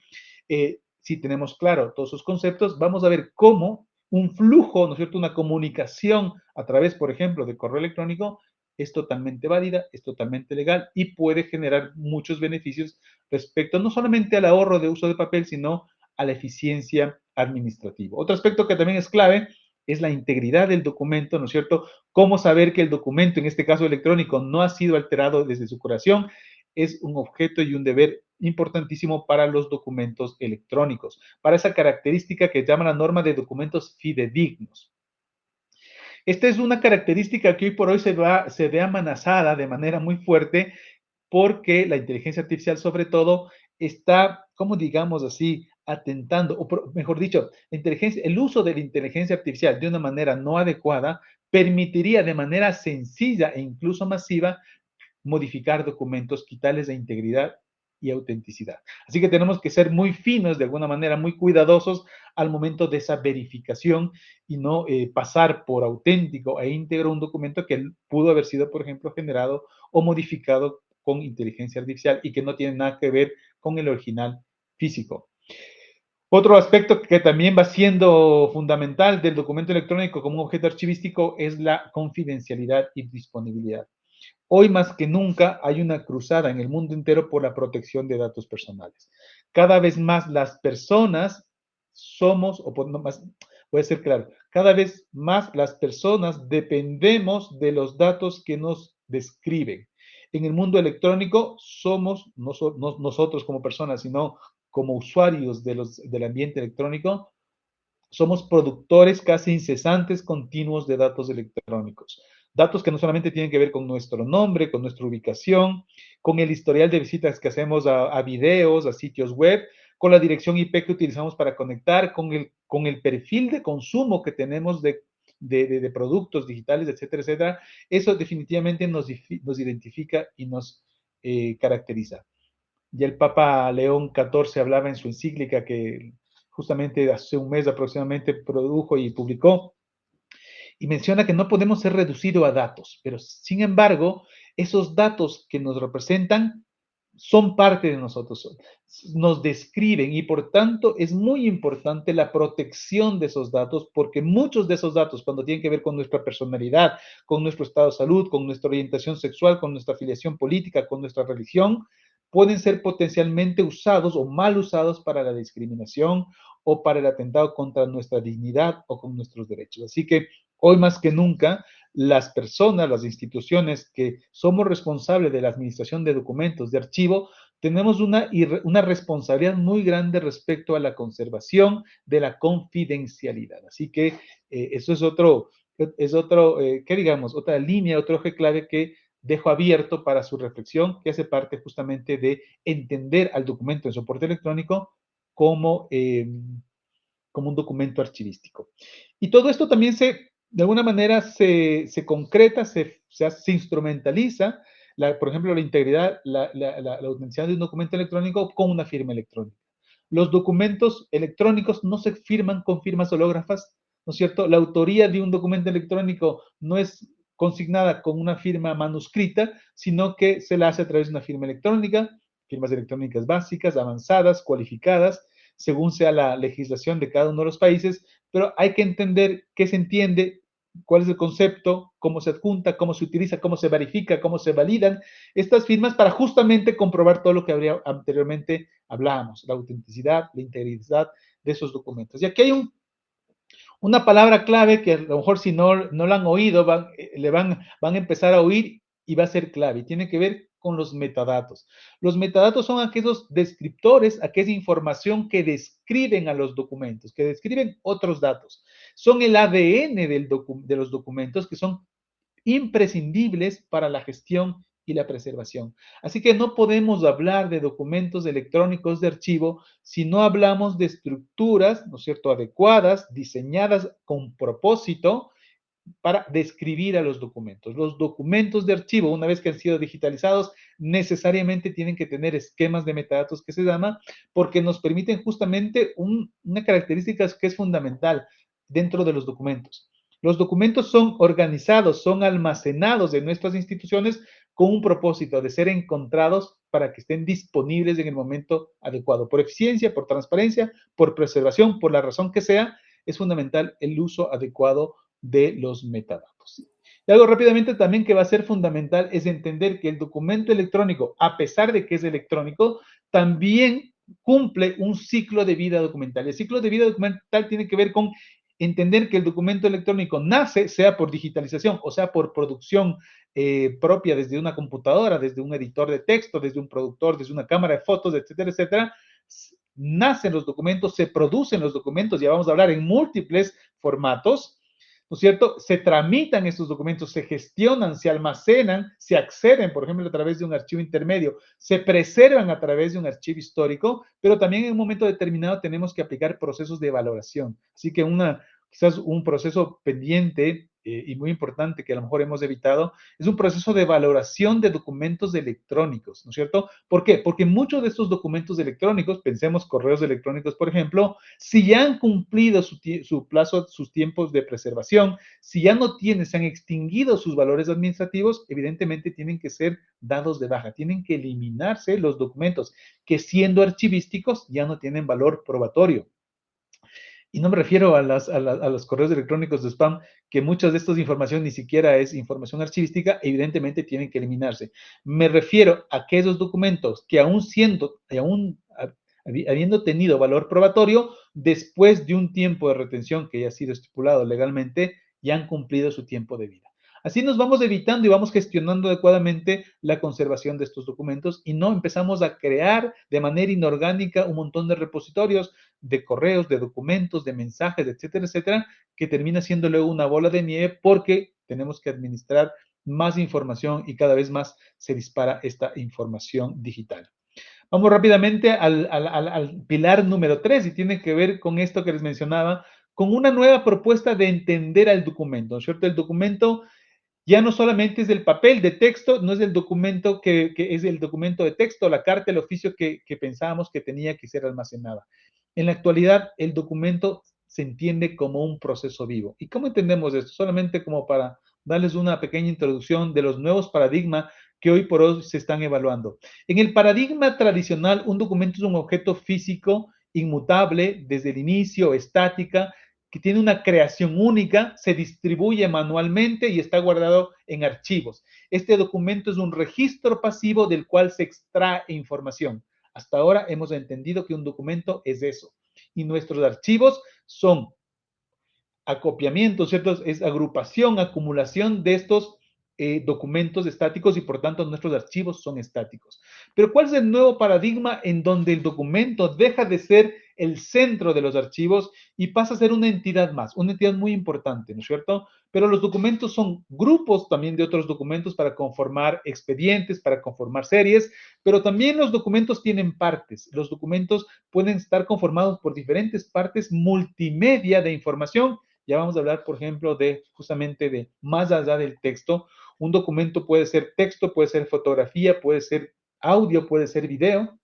si tenemos claro todos esos conceptos, vamos a ver cómo un flujo, ¿no es cierto?, una comunicación a través, por ejemplo, de correo electrónico es totalmente válida, es totalmente legal y puede generar muchos beneficios respecto no solamente al ahorro de uso de papel, sino a la eficiencia administrativa. Otro aspecto que también es clave es la integridad del documento, ¿no es cierto? Cómo saber que el documento, en este caso electrónico, no ha sido alterado desde su creación, es un objeto y un deber importantísimo para los documentos electrónicos, para esa característica que llama la norma de documentos fidedignos. Esta es una característica que hoy por hoy se ve amenazada de manera muy fuerte porque la inteligencia artificial sobre todo está, como digamos así, atentando, o mejor dicho, el uso de la inteligencia artificial de una manera no adecuada permitiría de manera sencilla e incluso masiva modificar documentos, quitarles la integridad y autenticidad. Así que tenemos que ser muy finos, de alguna manera, muy cuidadosos al momento de esa verificación y no pasar por auténtico e íntegro un documento que pudo haber sido, por ejemplo, generado o modificado con inteligencia artificial y que no tiene nada que ver con el original físico. Otro aspecto que también va siendo fundamental del documento electrónico como un objeto archivístico es la confidencialidad y disponibilidad. Hoy más que nunca hay una cruzada en el mundo entero por la protección de datos personales. Cada vez más las personas somos, o más, voy a ser claro, cada vez más las personas dependemos de los datos que nos describen. En el mundo electrónico somos no nosotros como personas, sino como usuarios del ambiente electrónico, somos productores casi incesantes, continuos de datos electrónicos. Datos que no solamente tienen que ver con nuestro nombre, con nuestra ubicación, con el historial de visitas que hacemos a videos, a sitios web, con la dirección IP que utilizamos para conectar, con el perfil de consumo que tenemos de productos digitales, etcétera, etcétera. Eso definitivamente nos identifica y nos caracteriza. Ya el Papa León XIV hablaba en su encíclica que justamente hace un mes aproximadamente produjo y publicó, y menciona que no podemos ser reducidos a datos, pero sin embargo, esos datos que nos representan son parte de nosotros, nos describen y por tanto es muy importante la protección de esos datos porque muchos de esos datos, cuando tienen que ver con nuestra personalidad, con nuestro estado de salud, con nuestra orientación sexual, con nuestra afiliación política, con nuestra religión, pueden ser potencialmente usados o mal usados para la discriminación o para el atentado contra nuestra dignidad o con nuestros derechos. Así que hoy más que nunca, las personas, las instituciones que somos responsables de la administración de documentos, de archivo, tenemos una responsabilidad muy grande respecto a la conservación de la confidencialidad. Así que eso es ¿qué digamos? Otra línea, otro eje clave que dejo abierto para su reflexión, que hace parte justamente de entender al documento en soporte electrónico como un documento archivístico. Y todo esto también de alguna manera se concreta, se instrumentaliza, por ejemplo, la integridad, la autenticidad de un documento electrónico con una firma electrónica. Los documentos electrónicos no se firman con firmas hológrafas, ¿no es cierto? La autoría de un documento electrónico no es consignada con una firma manuscrita, sino que se la hace a través de una firma electrónica, firmas electrónicas básicas, avanzadas, cualificadas, según sea la legislación de cada uno de los países, pero hay que entender qué se entiende, cuál es el concepto, cómo se adjunta, cómo se utiliza, cómo se verifica, cómo se validan estas firmas para justamente comprobar todo lo que anteriormente hablábamos, la autenticidad, la integridad de esos documentos. Y aquí hay una palabra clave que a lo mejor si no la han oído, van a empezar a oír y va a ser clave. Y tiene que ver con los metadatos. Los metadatos son aquellos descriptores, aquella información que describen a los documentos, que describen otros datos. Son el ADN de los documentos que son imprescindibles para la gestión y la preservación. Así que no podemos hablar de documentos electrónicos de archivo si no hablamos de estructuras, ¿no es cierto?, adecuadas, diseñadas con propósito para describir a los documentos. Los documentos de archivo, una vez que han sido digitalizados, necesariamente tienen que tener esquemas de metadatos que se llama, porque nos permiten justamente una característica que es fundamental dentro de los documentos. Los documentos son organizados, son almacenados en nuestras instituciones con un propósito de ser encontrados para que estén disponibles en el momento adecuado. Por eficiencia, por transparencia, por preservación, por la razón que sea, es fundamental el uso adecuado de los metadatos. Y algo rápidamente también que va a ser fundamental es entender que el documento electrónico, a pesar de que es electrónico, también cumple un ciclo de vida documental. El ciclo de vida documental tiene que ver con entender que el documento electrónico nace, sea por digitalización o sea por producción propia desde una computadora, desde un editor de texto, desde un productor, desde una cámara de fotos, etcétera, etcétera. Nacen los documentos, se producen los documentos, ya vamos a hablar en múltiples formatos, ¿no es cierto? Se tramitan estos documentos, se gestionan, se almacenan, se acceden, por ejemplo, a través de un archivo intermedio, se preservan a través de un archivo histórico, pero también en un momento determinado tenemos que aplicar procesos de valoración. Así que quizás un proceso pendiente y muy importante que a lo mejor hemos evitado, es un proceso de valoración de documentos electrónicos, ¿no es cierto? ¿Por qué? Porque muchos de estos documentos electrónicos, pensemos correos electrónicos, por ejemplo, si ya han cumplido su plazo, sus tiempos de preservación, si ya no se han extinguido sus valores administrativos, evidentemente tienen que ser dados de baja, tienen que eliminarse los documentos que siendo archivísticos ya no tienen valor probatorio. Y no me refiero a los correos electrónicos de spam, que muchas de estas información ni siquiera es información archivística, evidentemente tienen que eliminarse. Me refiero a aquellos documentos que aún habiendo tenido valor probatorio, después de un tiempo de retención que ya ha sido estipulado legalmente, ya han cumplido su tiempo de vida. Así nos vamos evitando y vamos gestionando adecuadamente la conservación de estos documentos y no empezamos a crear de manera inorgánica un montón de repositorios de correos, de documentos, de mensajes, etcétera, etcétera, que termina siendo luego una bola de nieve porque tenemos que administrar más información y cada vez más se dispara esta información digital. Vamos rápidamente al pilar número 3 y tiene que ver con esto que les mencionaba, con una nueva propuesta de entender al documento, ¿no es cierto? El documento ya no solamente es del papel de texto, no es el documento que es el documento de texto, la carta, el oficio que pensábamos que tenía que ser almacenada. En la actualidad, el documento se entiende como un proceso vivo. ¿Y cómo entendemos esto? Solamente como para darles una pequeña introducción de los nuevos paradigmas que hoy por hoy se están evaluando. En el paradigma tradicional, un documento es un objeto físico inmutable desde el inicio, estática, que tiene una creación única, se distribuye manualmente y está guardado en archivos. Este documento es un registro pasivo del cual se extrae información. Hasta ahora hemos entendido que un documento es eso. Y nuestros archivos son acopiamiento, ¿cierto? Es agrupación, acumulación de estos documentos estáticos y por tanto nuestros archivos son estáticos. Pero ¿cuál es el nuevo paradigma en donde el documento deja de ser el centro de los archivos y pasa a ser una entidad más, una entidad muy importante, ¿no es cierto? Pero los documentos son grupos también de otros documentos para conformar expedientes, para conformar series, pero también los documentos tienen partes. Los documentos pueden estar conformados por diferentes partes multimedia de información. Ya vamos a hablar, por ejemplo, justamente de más allá del texto. Un documento puede ser texto, puede ser fotografía, puede ser audio, puede ser video.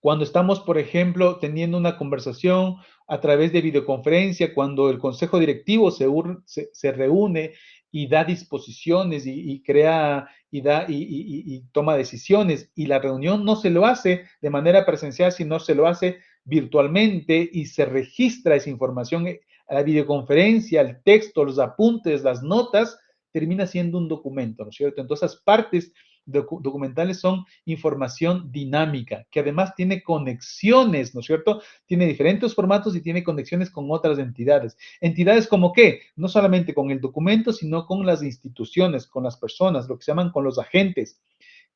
Cuando estamos, por ejemplo, teniendo una conversación a través de videoconferencia, cuando el consejo directivo se reúne y da disposiciones y crea y toma decisiones, y la reunión no se lo hace de manera presencial, sino se lo hace virtualmente y se registra esa información a la videoconferencia, el texto, los apuntes, las notas, termina siendo un documento, ¿no es cierto? Entonces, las partes documentales son información dinámica, que además tiene conexiones, ¿no es cierto? Tiene diferentes formatos y tiene conexiones con otras entidades. ¿Entidades como qué? No solamente con el documento, sino con las instituciones, con las personas, lo que se llaman con los agentes,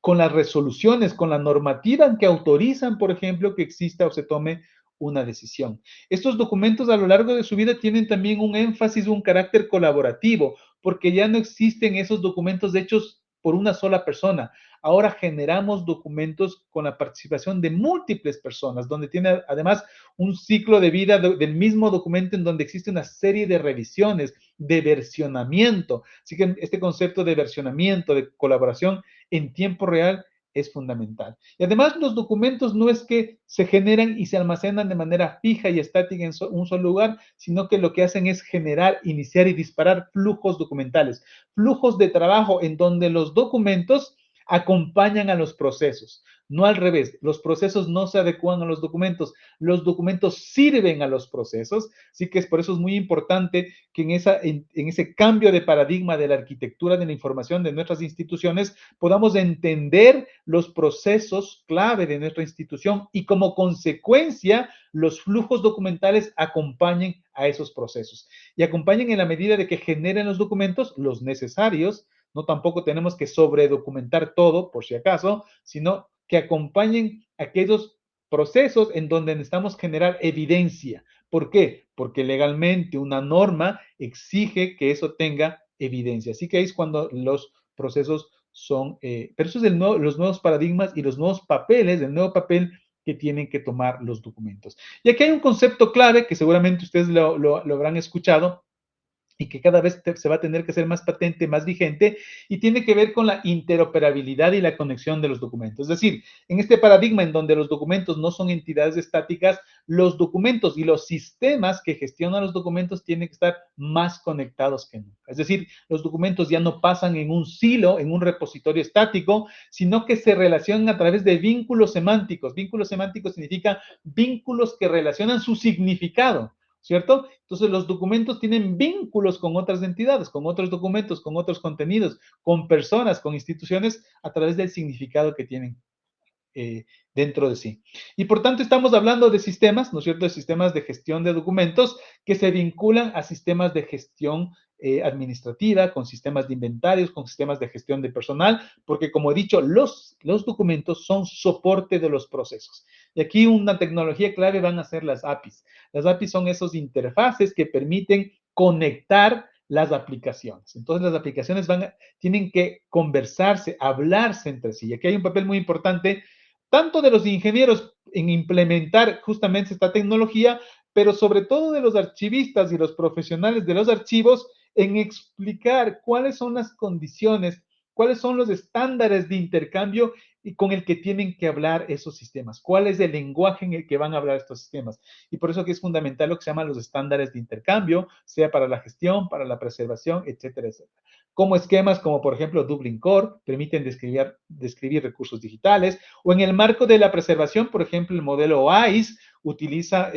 con las resoluciones, con la normativa que autorizan, por ejemplo, que exista o se tome una decisión. Estos documentos a lo largo de su vida tienen también un énfasis, un carácter colaborativo, porque ya no existen esos documentos hechos por una sola persona. Ahora generamos documentos con la participación de múltiples personas, donde tiene además un ciclo de vida del mismo documento en donde existe una serie de revisiones, de versionamiento. Así que este concepto de versionamiento, de colaboración en tiempo real es fundamental. Y además los documentos no es que se generan y se almacenan de manera fija y estática en un solo lugar, sino que lo que hacen es generar, iniciar y disparar flujos documentales, flujos de trabajo en donde los documentos acompañan a los procesos, no al revés. Los procesos no se adecuan a los documentos sirven a los procesos, así que por eso es muy importante que en ese cambio de paradigma de la arquitectura de la información de nuestras instituciones podamos entender los procesos clave de nuestra institución y como consecuencia los flujos documentales acompañen a esos procesos y acompañen en la medida de que generen los documentos los necesarios. No tampoco tenemos que sobredocumentar todo, por si acaso, sino que acompañen aquellos procesos en donde necesitamos generar evidencia. ¿Por qué? Porque legalmente una norma exige que eso tenga evidencia. Así que ahí es cuando los procesos son, pero eso es los nuevos paradigmas y los nuevos papeles, el nuevo papel que tienen que tomar los documentos. Y aquí hay un concepto clave que seguramente ustedes lo habrán escuchado, y que cada vez se va a tener que ser más patente, más vigente, y tiene que ver con la interoperabilidad y la conexión de los documentos. Es decir, en este paradigma en donde los documentos no son entidades estáticas, los documentos y los sistemas que gestionan los documentos tienen que estar más conectados que nunca. Es decir, los documentos ya no pasan en un silo, en un repositorio estático, sino que se relacionan a través de vínculos semánticos. Vínculos semánticos significa vínculos que relacionan su significado, ¿cierto? Entonces los documentos tienen vínculos con otras entidades, con otros documentos, con otros contenidos, con personas, con instituciones, a través del significado que tienen dentro de sí. Y por tanto estamos hablando de sistemas, ¿no es cierto?, de sistemas de gestión de documentos que se vinculan a sistemas de gestión administrativa, con sistemas de inventarios, con sistemas de gestión de personal, porque como he dicho, los documentos son soporte de los procesos. Y aquí una tecnología clave van a ser las APIs. Las APIs son esos interfaces que permiten conectar las aplicaciones. Entonces las aplicaciones tienen que conversarse, hablarse entre sí. Y aquí hay un papel muy importante tanto de los ingenieros en implementar justamente esta tecnología, pero sobre todo de los archivistas y los profesionales de los archivos en explicar cuáles son las condiciones, cuáles son los estándares de intercambio y con el que tienen que hablar esos sistemas, cuál es el lenguaje en el que van a hablar estos sistemas. Y por eso que es fundamental lo que se llaman los estándares de intercambio, sea para la gestión, para la preservación, etcétera, etcétera. Como esquemas como por ejemplo Dublin Core permiten describir recursos digitales, o en el marco de la preservación, por ejemplo, el modelo OISE utiliza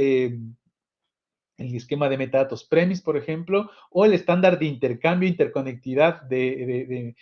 el esquema de metadatos premis, por ejemplo, o el estándar de intercambio, interconectividad de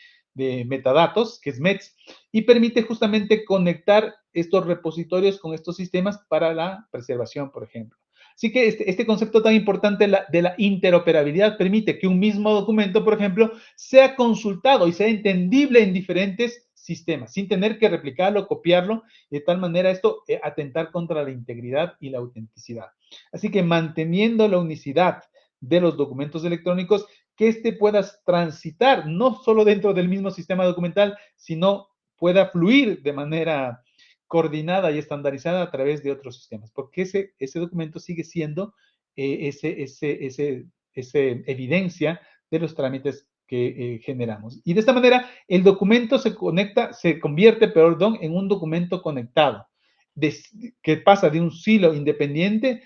metadatos, que es METS, y permite justamente conectar estos repositorios con estos sistemas para la preservación, por ejemplo. Así que este concepto tan importante de la interoperabilidad permite que un mismo documento, por ejemplo, sea consultado y sea entendible en diferentes sistemas, sin tener que replicarlo, copiarlo, de tal manera esto atentar contra la integridad y la autenticidad. Así que manteniendo la unicidad de los documentos electrónicos, que éste pueda transitar no solo dentro del mismo sistema documental, sino pueda fluir de manera coordinada y estandarizada a través de otros sistemas, porque ese documento sigue siendo esa evidencia de los trámites que generamos. Y de esta manera, el documento se convierte, en un documento conectado, que pasa de un silo independiente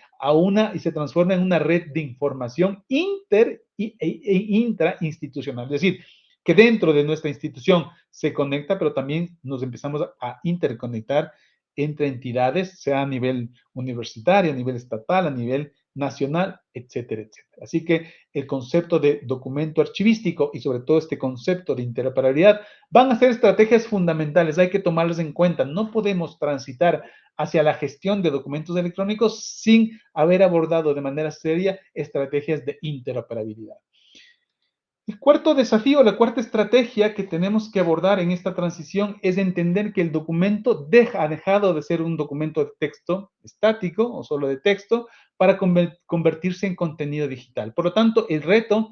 y se transforma en una red de información intrainstitucional. Es decir, que dentro de nuestra institución se conecta, pero también nos empezamos a interconectar entre entidades, sea a nivel universitario, a nivel estatal, a nivel nacional, etcétera, etcétera. Así que el concepto de documento archivístico y sobre todo este concepto de interoperabilidad van a ser estrategias fundamentales, hay que tomarlas en cuenta. No podemos transitar hacia la gestión de documentos electrónicos sin haber abordado de manera seria estrategias de interoperabilidad. El cuarto desafío, la cuarta estrategia que tenemos que abordar en esta transición es entender que el documento ha dejado de ser un documento de texto estático o solo de texto para convertirse en contenido digital. Por lo tanto, el reto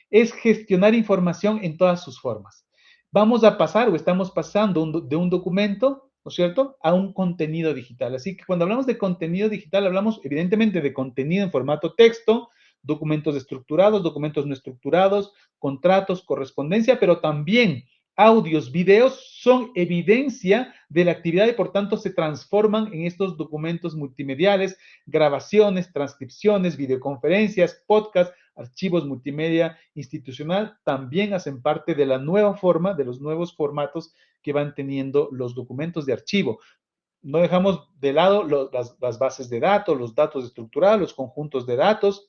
es gestionar información en todas sus formas. Vamos a pasar o estamos pasando de un documento, ¿no es cierto?, a un contenido digital. Así que cuando hablamos de contenido digital, hablamos evidentemente de contenido en formato texto, documentos estructurados, documentos no estructurados, contratos, correspondencia, pero también audios, videos son evidencia de la actividad y por tanto se transforman en estos documentos multimediales, grabaciones, transcripciones, videoconferencias, podcasts, archivos multimedia institucional, también hacen parte de la nueva forma, de los nuevos formatos que van teniendo los documentos de archivo. No dejamos de lado las bases de datos, los datos estructurados, los conjuntos de datos,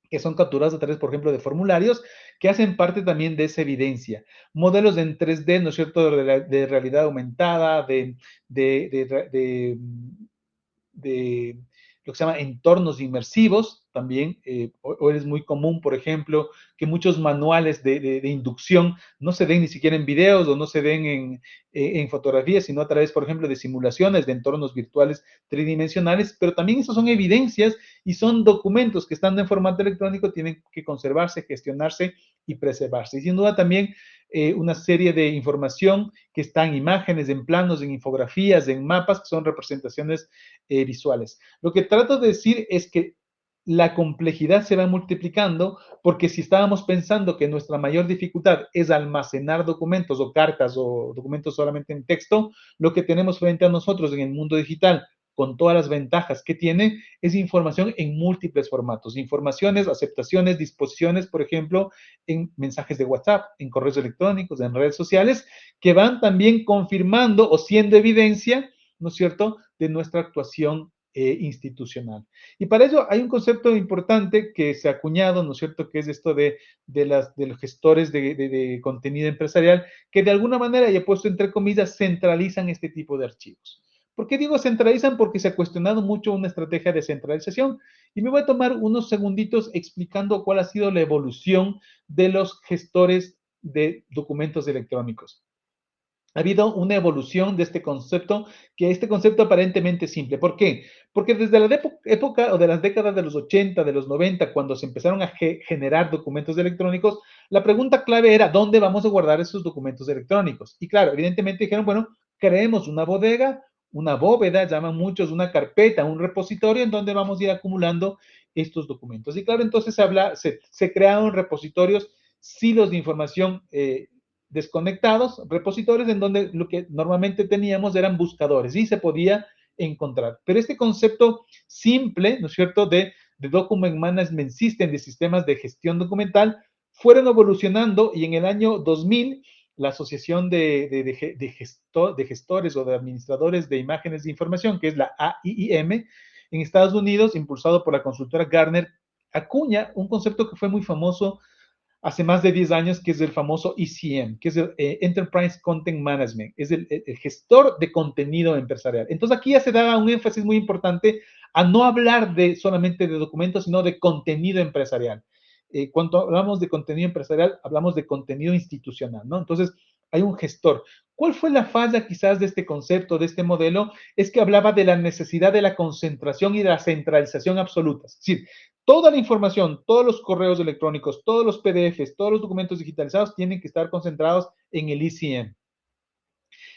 que son capturados a través, por ejemplo, de formularios, que hacen parte también de esa evidencia. Modelos en 3D, ¿no es cierto?, de realidad aumentada, de lo que se llama entornos inmersivos, también, o es muy común, por ejemplo, que muchos manuales de inducción no se den ni siquiera en videos o no se den en fotografías, sino a través, por ejemplo, de simulaciones de entornos virtuales tridimensionales, pero también esas son evidencias y son documentos que estando en formato electrónico tienen que conservarse, gestionarse y preservarse. Y sin duda también una serie de información que está en imágenes, en planos, en infografías, en mapas, que son representaciones visuales. Lo que trato de decir es que la complejidad se va multiplicando porque si estábamos pensando que nuestra mayor dificultad es almacenar documentos o cartas o documentos solamente en texto, lo que tenemos frente a nosotros en el mundo digital, con todas las ventajas que tiene, es información en múltiples formatos. Informaciones, aceptaciones, disposiciones, por ejemplo, en mensajes de WhatsApp, en correos electrónicos, en redes sociales, que van también confirmando o siendo evidencia, ¿no es cierto?, de nuestra actuación institucional. Y para ello hay un concepto importante que se ha acuñado, ¿no es cierto?, que es esto de los gestores de contenido empresarial, que de alguna manera, y he puesto entre comillas, centralizan este tipo de archivos. ¿Por qué digo centralizan? Porque se ha cuestionado mucho una estrategia de centralización. Y me voy a tomar unos segunditos explicando cuál ha sido la evolución de los gestores de documentos electrónicos. Ha habido una evolución de este concepto, que este concepto aparentemente simple. ¿Por qué? Porque desde la época o de las décadas de los 80, de los 90, cuando se empezaron a generar documentos electrónicos, la pregunta clave era, ¿dónde vamos a guardar esos documentos electrónicos? Y claro, evidentemente dijeron, bueno, creemos una bodega, una bóveda, llaman muchos, una carpeta, un repositorio en donde vamos a ir acumulando estos documentos. Y claro, entonces se crearon repositorios, silos de información desconectados, repositorios en donde lo que normalmente teníamos eran buscadores y se podía encontrar. Pero este concepto simple, ¿no es cierto?, de Document Management System, de sistemas de gestión documental, fueron evolucionando y en el año 2000, la Asociación de Gestores o de Administradores de Imágenes de Información, que es la AIIM, en Estados Unidos, impulsado por la consultora Gartner, acuña un concepto que fue muy famoso hace más de 10 años, que es el famoso ECM, que es el Enterprise Content Management, es el gestor de contenido empresarial. Entonces aquí ya se da un énfasis muy importante a no hablar solamente de documentos, sino de contenido empresarial. Cuando hablamos de contenido empresarial, hablamos de contenido institucional, ¿no? Entonces, hay un gestor. ¿Cuál fue la falla quizás de este concepto, de este modelo? Es que hablaba de la necesidad de la concentración y de la centralización absoluta. Es decir, toda la información, todos los correos electrónicos, todos los PDFs, todos los documentos digitalizados tienen que estar concentrados en el ECM.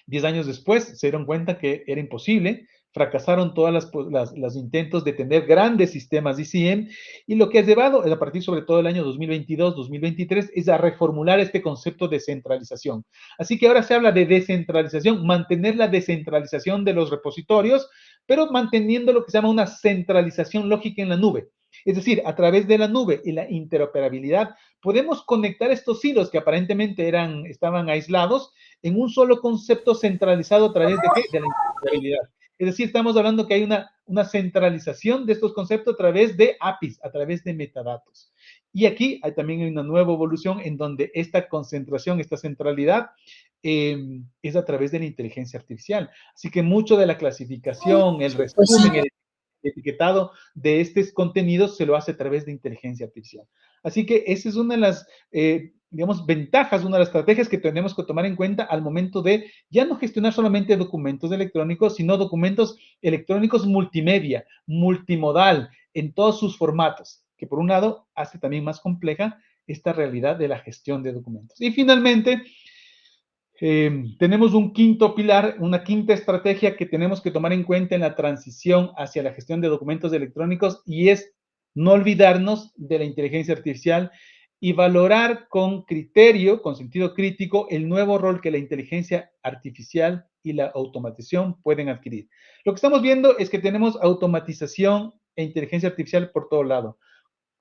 10 años después se dieron cuenta que era imposible, fracasaron todos los intentos de tener grandes sistemas ECM y lo que ha llevado, a partir sobre todo del año 2022, 2023, es a reformular este concepto de centralización. Así que ahora se habla de descentralización, mantener la descentralización de los repositorios, pero manteniendo lo que se llama una centralización lógica en la nube. Es decir, a través de la nube y la interoperabilidad podemos conectar estos hilos que aparentemente estaban aislados en un solo concepto centralizado a través de ¿qué? De la interoperabilidad. Es decir, estamos hablando que hay una centralización de estos conceptos a través de APIs, a través de metadatos. Y aquí hay también una nueva evolución en donde esta concentración, esta centralidad, es a través de la inteligencia artificial. Así que mucho de la clasificación, el resumen, el etiquetado de estos contenidos se lo hace a través de inteligencia artificial. Así que esa es una de las, digamos, ventajas, una de las estrategias que tenemos que tomar en cuenta al momento de ya no gestionar solamente documentos electrónicos, sino documentos electrónicos multimedia, multimodal, en todos sus formatos, que por un lado hace también más compleja esta realidad de la gestión de documentos. Y finalmente, tenemos un quinto pilar, una quinta estrategia que tenemos que tomar en cuenta en la transición hacia la gestión de documentos electrónicos y es no olvidarnos de la inteligencia artificial y valorar con criterio, con sentido crítico, el nuevo rol que la inteligencia artificial y la automatización pueden adquirir. Lo que estamos viendo es que tenemos automatización e inteligencia artificial por todo lado.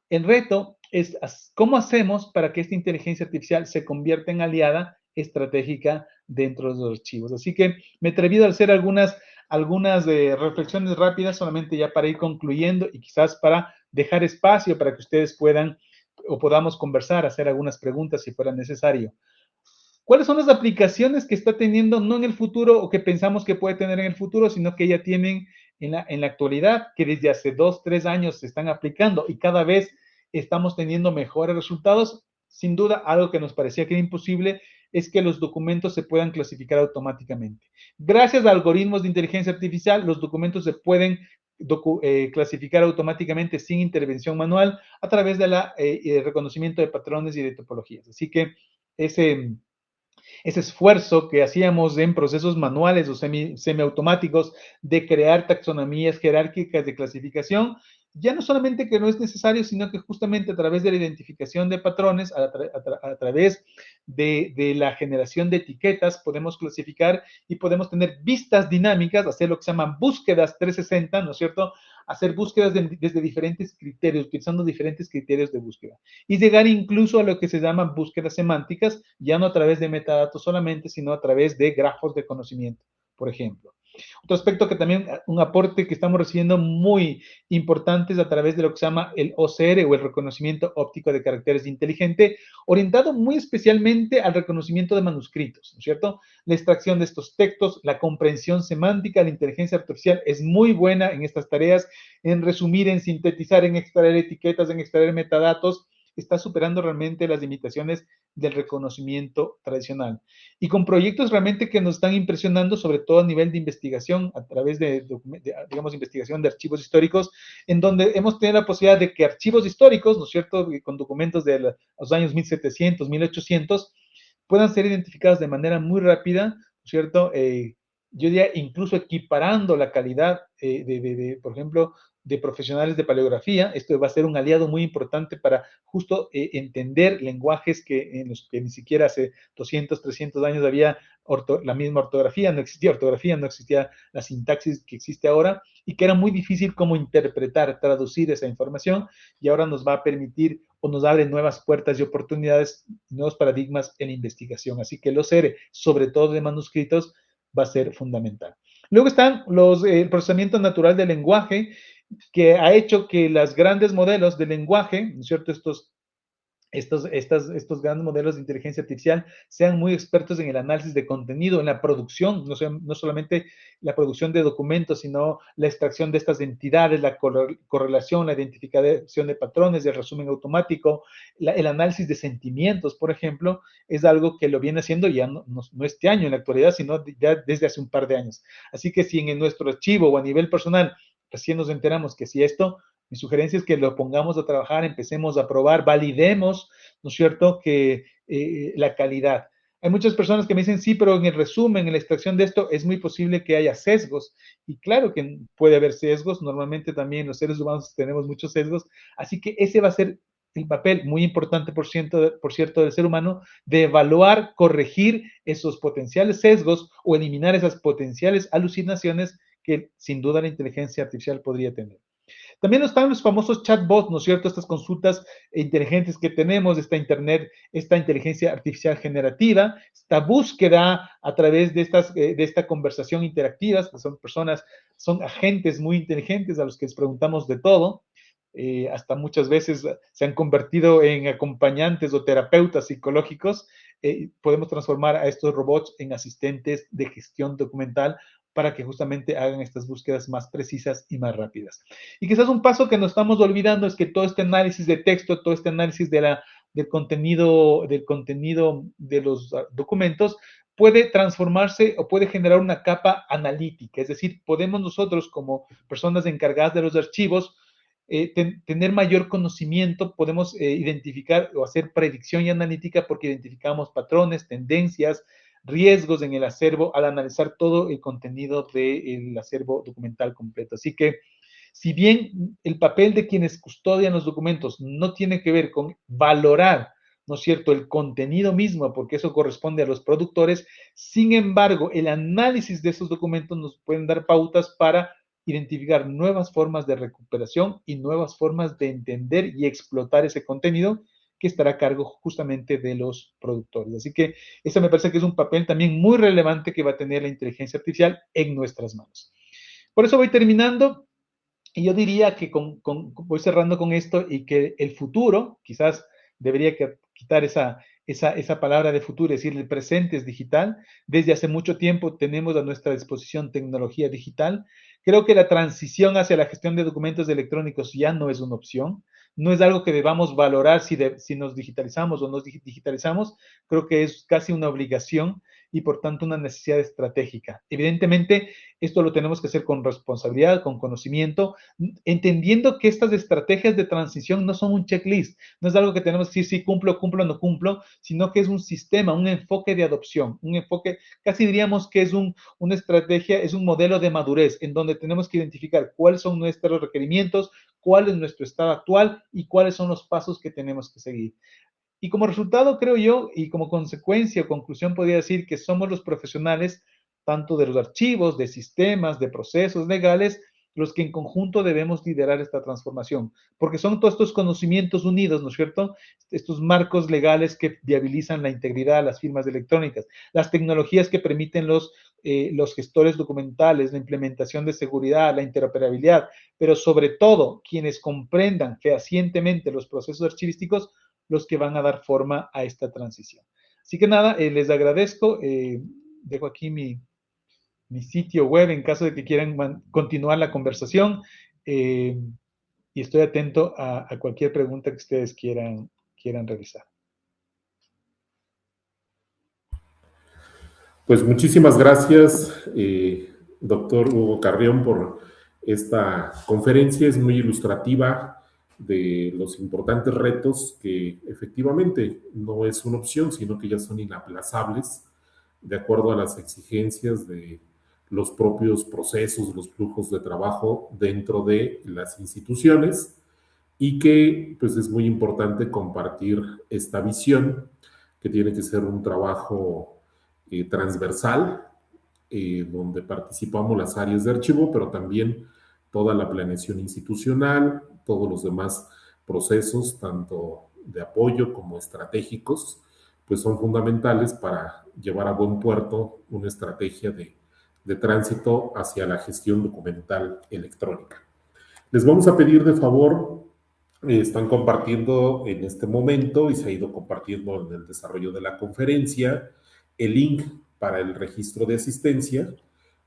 El reto es cómo hacemos para que esta inteligencia artificial se convierta en aliada estratégica dentro de los archivos. Así que me he atrevido a hacer algunas reflexiones rápidas solamente ya para ir concluyendo y quizás para dejar espacio para que ustedes puedan o podamos conversar, hacer algunas preguntas si fuera necesario. ¿Cuáles son las aplicaciones que está teniendo no en el futuro o que pensamos que puede tener en el futuro, sino que ya tienen en la actualidad, que desde hace 2, 3 años se están aplicando y cada vez estamos teniendo mejores resultados. Sin duda, algo que nos parecía que era imposible es que los documentos se puedan clasificar automáticamente. Gracias a algoritmos de inteligencia artificial, los documentos se pueden clasificar automáticamente sin intervención manual a través del reconocimiento de patrones y de topologías. Así que ese esfuerzo que hacíamos en procesos manuales o semiautomáticos de crear taxonomías jerárquicas de clasificación, ya no solamente que no es necesario, sino que justamente a través de la identificación de patrones, a través de la generación de etiquetas, podemos clasificar y podemos tener vistas dinámicas, hacer lo que se llaman búsquedas 360, ¿no es cierto? Hacer búsquedas desde diferentes criterios, utilizando diferentes criterios de búsqueda. Y llegar incluso a lo que se llaman búsquedas semánticas, ya no a través de metadatos solamente, sino a través de grafos de conocimiento, por ejemplo. Otro aspecto que también, un aporte que estamos recibiendo muy importante es a través de lo que se llama el OCR o el reconocimiento óptico de caracteres inteligente, orientado muy especialmente al reconocimiento de manuscritos, ¿no es cierto? La extracción de estos textos, la comprensión semántica, la inteligencia artificial es muy buena en estas tareas, en resumir, en sintetizar, en extraer etiquetas, en extraer metadatos, está superando realmente las limitaciones del reconocimiento tradicional. Y con proyectos realmente que nos están impresionando, sobre todo a nivel de investigación, a través de digamos, investigación de archivos históricos, en donde hemos tenido la posibilidad de que archivos históricos, ¿no es cierto?, con documentos de los años 1700, 1800, puedan ser identificados de manera muy rápida, ¿no es cierto?, yo diría incluso equiparando la calidad por ejemplo, de profesionales de paleografía. Esto va a ser un aliado muy importante para justo entender lenguajes en los que ni siquiera hace 200, 300 años había la misma ortografía, no existía la sintaxis que existe ahora y que era muy difícil como interpretar, traducir esa información, y ahora nos va a permitir o nos abre nuevas puertas y oportunidades, nuevos paradigmas en la investigación. Así que el OCR, sobre todo de manuscritos, va a ser fundamental. Luego están el procesamiento natural del lenguaje, que ha hecho que los grandes modelos de lenguaje, ¿no es cierto?, estos grandes modelos de inteligencia artificial sean muy expertos en el análisis de contenido, en la producción, no solamente la producción de documentos, sino la extracción de estas entidades, la correlación, la identificación de patrones, el resumen automático, el análisis de sentimientos, por ejemplo, es algo que lo viene haciendo ya no este año en la actualidad, sino ya desde hace un par de años. Así que si en nuestro archivo o a nivel personal recién nos enteramos que si esto, mi sugerencia es que lo pongamos a trabajar, empecemos a probar, validemos, ¿no es cierto?, que la calidad. Hay muchas personas que me dicen, sí, pero en el resumen, en la extracción de esto, es muy posible que haya sesgos. Y claro que puede haber sesgos, normalmente también los seres humanos tenemos muchos sesgos, así que ese va a ser el papel muy importante, por cierto, del ser humano, de evaluar, corregir esos potenciales sesgos o eliminar esas potenciales alucinaciones que sin duda la inteligencia artificial podría tener. También están los famosos chatbots, ¿no es cierto? Estas consultas inteligentes que tenemos, esta internet, esta inteligencia artificial generativa, esta búsqueda a través de esta conversación interactiva, que son agentes muy inteligentes a los que les preguntamos de todo. Hasta muchas veces se han convertido en acompañantes o terapeutas psicológicos. Podemos transformar a estos robots en asistentes de gestión documental para que justamente hagan estas búsquedas más precisas y más rápidas. Y quizás un paso que nos estamos olvidando es que todo este análisis de texto, todo este análisis del contenido de los documentos puede transformarse o puede generar una capa analítica. Es decir, podemos nosotros como personas encargadas de los archivos tener mayor conocimiento, podemos identificar o hacer predicción y analítica porque identificamos patrones, tendencias, riesgos en el acervo al analizar todo el contenido del acervo documental completo. Así que, si bien el papel de quienes custodian los documentos no tiene que ver con valorar, ¿no es cierto?, el contenido mismo, porque eso corresponde a los productores, sin embargo, el análisis de esos documentos nos pueden dar pautas para identificar nuevas formas de recuperación y nuevas formas de entender y explotar ese contenido que estará a cargo justamente de los productores. Así que ese me parece que es un papel también muy relevante que va a tener la inteligencia artificial en nuestras manos. Por eso voy terminando y yo diría que voy cerrando con esto y que el futuro, quizás debería quitar esa palabra de futuro, es decir, el presente es digital. Desde hace mucho tiempo tenemos a nuestra disposición tecnología digital. Creo que la transición hacia la gestión de documentos electrónicos ya no es una opción, no es algo que debamos valorar si nos digitalizamos o no digitalizamos, creo que es casi una obligación y por tanto una necesidad estratégica. Evidentemente, esto lo tenemos que hacer con responsabilidad, con conocimiento, entendiendo que estas estrategias de transición no son un checklist, no es algo que tenemos que decir si cumplo, no cumplo, sino que es un sistema, un enfoque de adopción, un enfoque, casi diríamos que es una estrategia, es un modelo de madurez en donde tenemos que identificar cuáles son nuestros requerimientos, cuál es nuestro estado actual y cuáles son los pasos que tenemos que seguir. Y como resultado, creo yo, y como consecuencia o conclusión, podría decir que somos los profesionales, tanto de los archivos, de sistemas, de procesos legales, los que en conjunto debemos liderar esta transformación, porque son todos estos conocimientos unidos, ¿no es cierto? Estos marcos legales que viabilizan la integridad de las firmas electrónicas, las tecnologías que permiten los gestores documentales, la implementación de seguridad, la interoperabilidad, pero sobre todo quienes comprendan fehacientemente los procesos archivísticos, los que van a dar forma a esta transición. Así que nada, les agradezco. Dejo aquí mi sitio web en caso de que quieran continuar la conversación y estoy atento a cualquier pregunta que ustedes quieran realizar. Pues muchísimas gracias, doctor Hugo Carrión, por esta conferencia. Es muy ilustrativa de los importantes retos que efectivamente no es una opción, sino que ya son inaplazables de acuerdo a las exigencias de los propios procesos, los flujos de trabajo dentro de las instituciones y que pues es muy importante compartir esta visión que tiene que ser un trabajo transversal donde participamos las áreas de archivo, pero también toda la planeación institucional, todos los demás procesos, tanto de apoyo como estratégicos, pues son fundamentales para llevar a buen puerto una estrategia de tránsito hacia la gestión documental electrónica. Les vamos a pedir de favor, están compartiendo en este momento y se ha ido compartiendo en el desarrollo de la conferencia el link para el registro de asistencia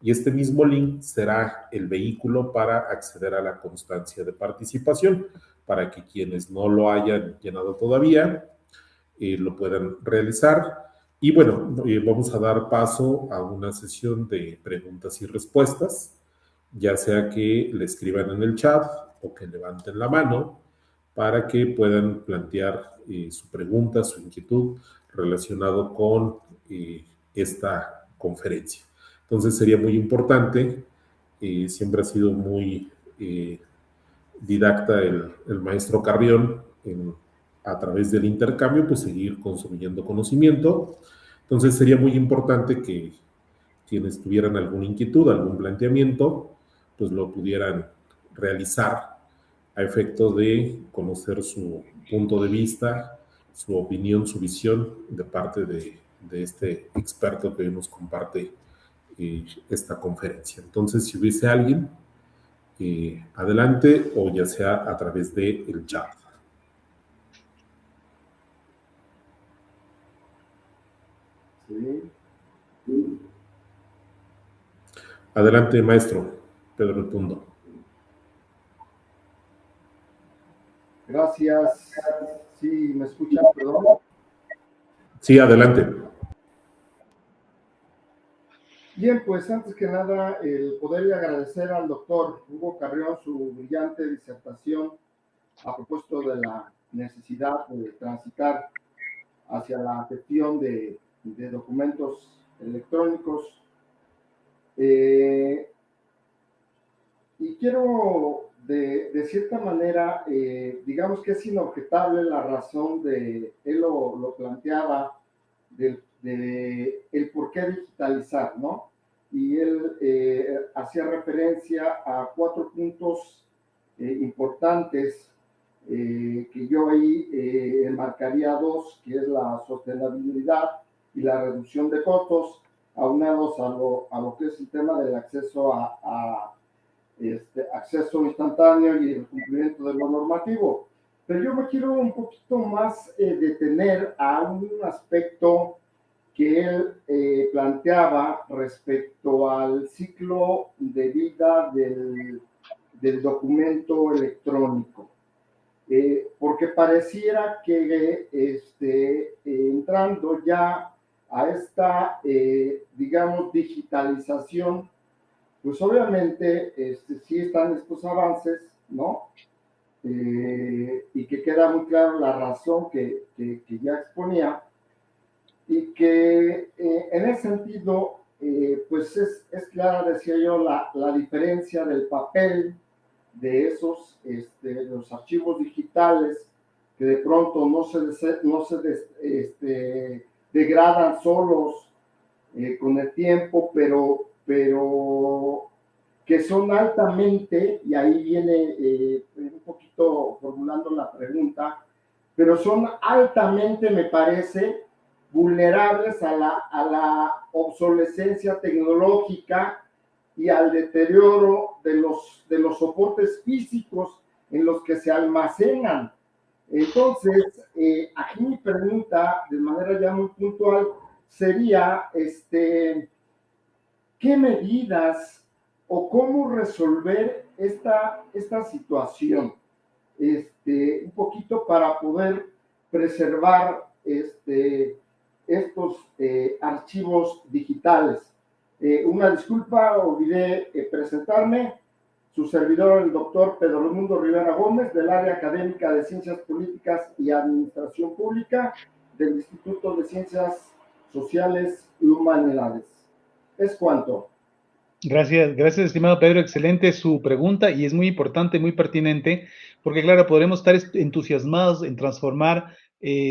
y este mismo link será el vehículo para acceder a la constancia de participación para que quienes no lo hayan llenado todavía lo puedan realizar. Y bueno, vamos a dar paso a una sesión de preguntas y respuestas, ya sea que le escriban en el chat o que levanten la mano para que puedan plantear su pregunta, su inquietud relacionado con esta conferencia. Entonces sería muy importante, siempre ha sido muy didacta el maestro Carrión a través del intercambio, pues seguir construyendo conocimiento. Entonces sería muy importante que quienes tuvieran alguna inquietud, algún planteamiento, pues lo pudieran realizar a efecto de conocer su punto de vista, su opinión, su visión de parte de este experto que hoy nos comparte esta conferencia. Entonces, si hubiese alguien, adelante, o ya sea a través del chat. Adelante, maestro Pedro Tundo. Gracias. Sí, ¿me escuchan? Perdón. Sí, adelante. Bien, pues antes que nada, el poderle agradecer al doctor Hugo Carrión su brillante disertación a propósito de la necesidad de transitar hacia la gestión de documentos electrónicos. Y quiero, de cierta manera, digamos que es inobjetable la razón de, él lo planteaba, de el por qué digitalizar, ¿no? Y él hacía referencia a 4 puntos importantes que yo ahí enmarcaría 2, que es la sostenibilidad y la reducción de costos, aunados a lo que es el tema del acceso acceso instantáneo y el cumplimiento de lo normativo. Pero yo me quiero un poquito más detener a un aspecto que él planteaba respecto al ciclo de vida del documento electrónico. Porque pareciera que entrando ya a esta, digamos, digitalización, pues obviamente sí están estos avances, ¿no? Y que queda muy claro la razón que ya exponía, y que en ese sentido, pues es clara, decía yo, la diferencia del papel de esos, los archivos digitales, que de pronto no se degradan solos con el tiempo, pero que son altamente, y ahí viene un poquito formulando la pregunta, pero son altamente, me parece, vulnerables a la obsolescencia tecnológica y al deterioro de los soportes físicos en los que se almacenan. Entonces, aquí mi pregunta, de manera ya muy puntual, sería, ¿qué medidas o cómo resolver esta situación? Un poquito para poder preservar estos archivos digitales. Una disculpa, olvidé presentarme. Su servidor, el doctor Pedro Raimundo Rivera Gómez, del área académica de Ciencias Políticas y Administración Pública del Instituto de Ciencias Sociales y Humanidades. Es cuanto. Gracias, gracias, estimado Pedro. Excelente su pregunta y es muy importante, muy pertinente, porque claro, podremos estar entusiasmados en transformar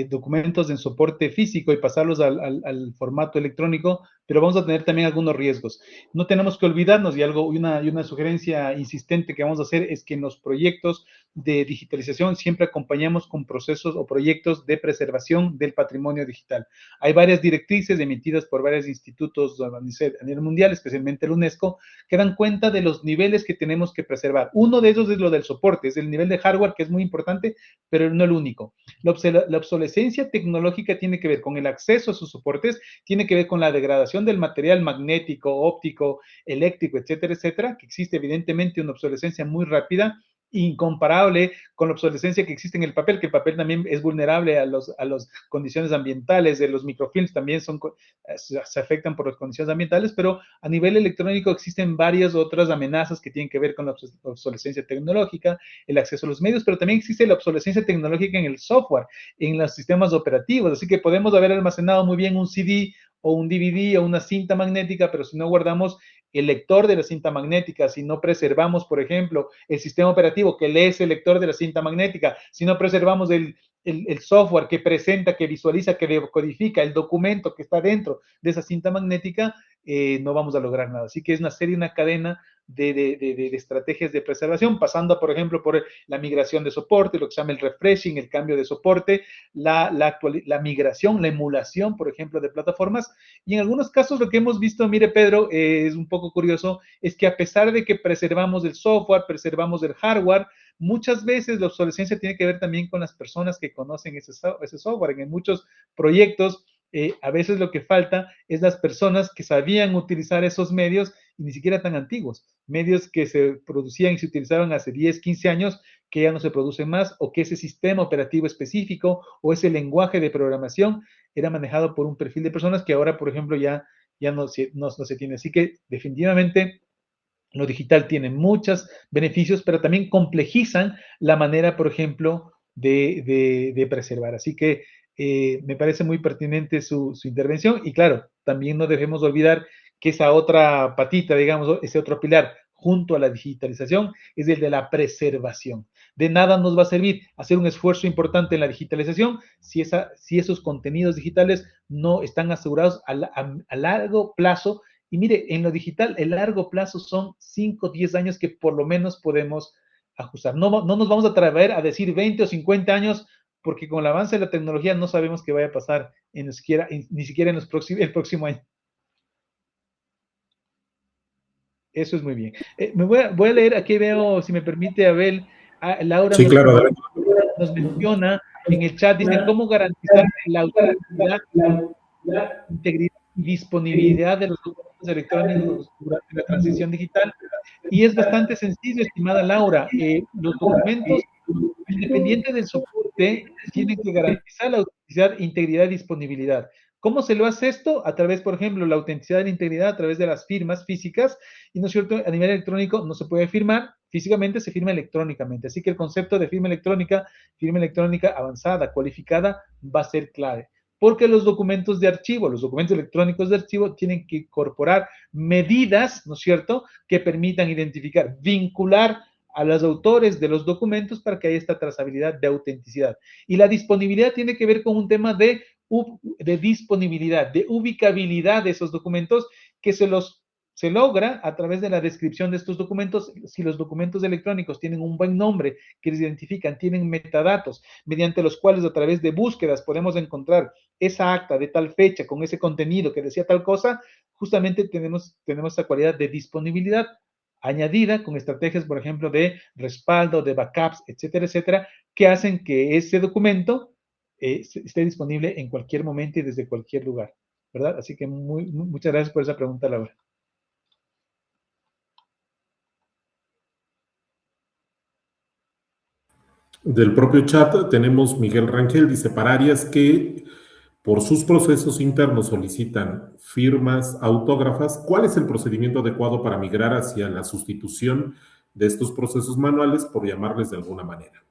documentos en soporte físico y pasarlos al formato electrónico, pero vamos a tener también algunos riesgos. No tenemos que olvidarnos, y una sugerencia insistente que vamos a hacer es que en los proyectos de digitalización siempre acompañamos con procesos o proyectos de preservación del patrimonio digital. Hay varias directrices emitidas por varios institutos a nivel mundial, especialmente el UNESCO, que dan cuenta de los niveles que tenemos que preservar. Uno de esos es lo del soporte, es el nivel de hardware, que es muy importante, pero no el único. La obsolescencia tecnológica tiene que ver con el acceso a sus soportes, tiene que ver con la degradación del material magnético, óptico, eléctrico, etcétera, etcétera, que existe evidentemente una obsolescencia muy rápida, incomparable con la obsolescencia que existe en el papel, que el papel también es vulnerable a las condiciones ambientales, de los microfilms también se afectan por las condiciones ambientales, pero a nivel electrónico existen varias otras amenazas que tienen que ver con la obsolescencia tecnológica, el acceso a los medios, pero también existe la obsolescencia tecnológica en el software, en los sistemas operativos, así que podemos haber almacenado muy bien un CD o un DVD o una cinta magnética, pero si no guardamos el lector de la cinta magnética, si no preservamos, por ejemplo, el sistema operativo que lee ese lector de la cinta magnética, si no preservamos el software que presenta, que visualiza, que decodifica el documento que está dentro de esa cinta magnética, no vamos a lograr nada. Así que es una cadena de estrategias de preservación, pasando, por ejemplo, por la migración de soporte, lo que se llama el refreshing, el cambio de soporte, la migración, la emulación, por ejemplo, de plataformas. Y en algunos casos lo que hemos visto, mire Pedro, es un poco curioso, es que a pesar de que preservamos el software, preservamos el hardware, muchas veces la obsolescencia tiene que ver también con las personas que conocen ese software. En muchos proyectos, a veces lo que falta es las personas que sabían utilizar esos medios y ni siquiera tan antiguos, medios que se producían y se utilizaban hace 10, 15 años, que ya no se producen más, o que ese sistema operativo específico o ese lenguaje de programación era manejado por un perfil de personas que ahora, por ejemplo, ya no se tiene. Así que definitivamente lo digital tiene muchos beneficios, pero también complejizan la manera, por ejemplo, de preservar. Así que me parece muy pertinente su intervención y claro, también no debemos olvidar que esa otra patita, digamos, ese otro pilar junto a la digitalización es el de la preservación. De nada nos va a servir hacer un esfuerzo importante en la digitalización si esos contenidos digitales no están asegurados a largo plazo. Y mire, en lo digital, el largo plazo son 5, 10 años que por lo menos podemos ajustar. No nos vamos a atrever a decir 20 o 50 años, porque con el avance de la tecnología no sabemos qué vaya a pasar ni siquiera en el próximo año. Eso es muy bien. Voy a leer, aquí veo, si me permite, Abel, Laura. Sí, claro, adelante. nos menciona en el chat, dice, ¿cómo garantizar la autenticidad, integridad y disponibilidad de los documentos electrónicos durante la transición digital? Y es bastante sencillo, estimada Laura. Los documentos, independiente del soporte, tienen que garantizar la autenticidad, integridad y disponibilidad. ¿Cómo se lo hace esto? A través, por ejemplo, la autenticidad y la integridad a través de las firmas físicas, y no es cierto, a nivel electrónico no se puede firmar físicamente, se firma electrónicamente. Así que el concepto de firma electrónica avanzada, cualificada, va a ser clave. Porque los documentos de archivo, los documentos electrónicos de archivo tienen que incorporar medidas, ¿no es cierto?, que permitan identificar, vincular a los autores de los documentos para que haya esta trazabilidad de autenticidad. Y la disponibilidad tiene que ver con un tema de disponibilidad, de ubicabilidad de esos documentos, que se logra a través de la descripción de estos documentos. Si los documentos electrónicos tienen un buen nombre, que les identifican, tienen metadatos, mediante los cuales a través de búsquedas podemos encontrar esa acta de tal fecha, con ese contenido que decía tal cosa, justamente tenemos esa cualidad de disponibilidad añadida con estrategias, por ejemplo, de respaldo, de backups, etcétera, etcétera, que hacen que ese documento esté disponible en cualquier momento y desde cualquier lugar, ¿verdad? Así que muchas gracias por esa pregunta, Laura. Del propio chat tenemos Miguel Rangel, dice, para áreas que por sus procesos internos solicitan firmas autógrafas, ¿cuál es el procedimiento adecuado para migrar hacia la sustitución de estos procesos manuales, por llamarles de alguna manera?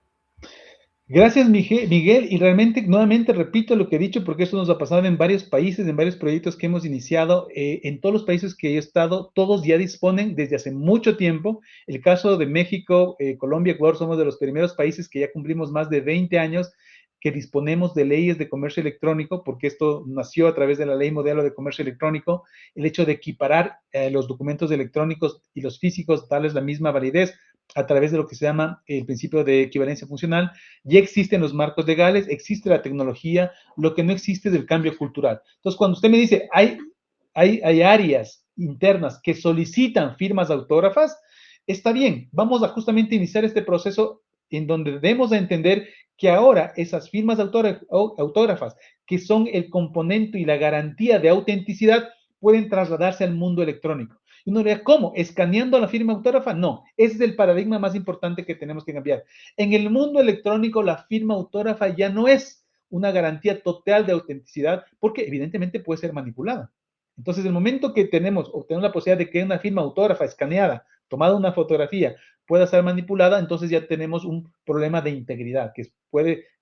Gracias, Miguel, y realmente, nuevamente repito lo que he dicho, porque esto nos ha pasado en varios países, en varios proyectos que hemos iniciado. En todos los países que he estado, todos ya disponen desde hace mucho tiempo. El caso de México, Colombia, Ecuador, somos de los primeros países que ya cumplimos más de 20 años que disponemos de leyes de comercio electrónico, porque esto nació a través de la ley modelo de comercio electrónico, el hecho de equiparar los documentos electrónicos y los físicos, darles la misma validez a través de lo que se llama el principio de equivalencia funcional. Ya existen los marcos legales, existe la tecnología, lo que no existe es el cambio cultural. Entonces, cuando usted me dice, hay áreas internas que solicitan firmas autógrafas, está bien, vamos a justamente iniciar este proceso en donde debemos de entender que ahora esas firmas autógrafas, que son el componente y la garantía de autenticidad, pueden trasladarse al mundo electrónico. Y uno diría, ¿cómo? ¿Escaneando la firma autógrafa? No, ese es el paradigma más importante que tenemos que cambiar. En el mundo electrónico, la firma autógrafa ya no es una garantía total de autenticidad, porque evidentemente puede ser manipulada. Entonces, el momento que tenemos la posibilidad de que una firma autógrafa escaneada, tomada una fotografía, pueda ser manipulada, entonces ya tenemos un problema de integridad, que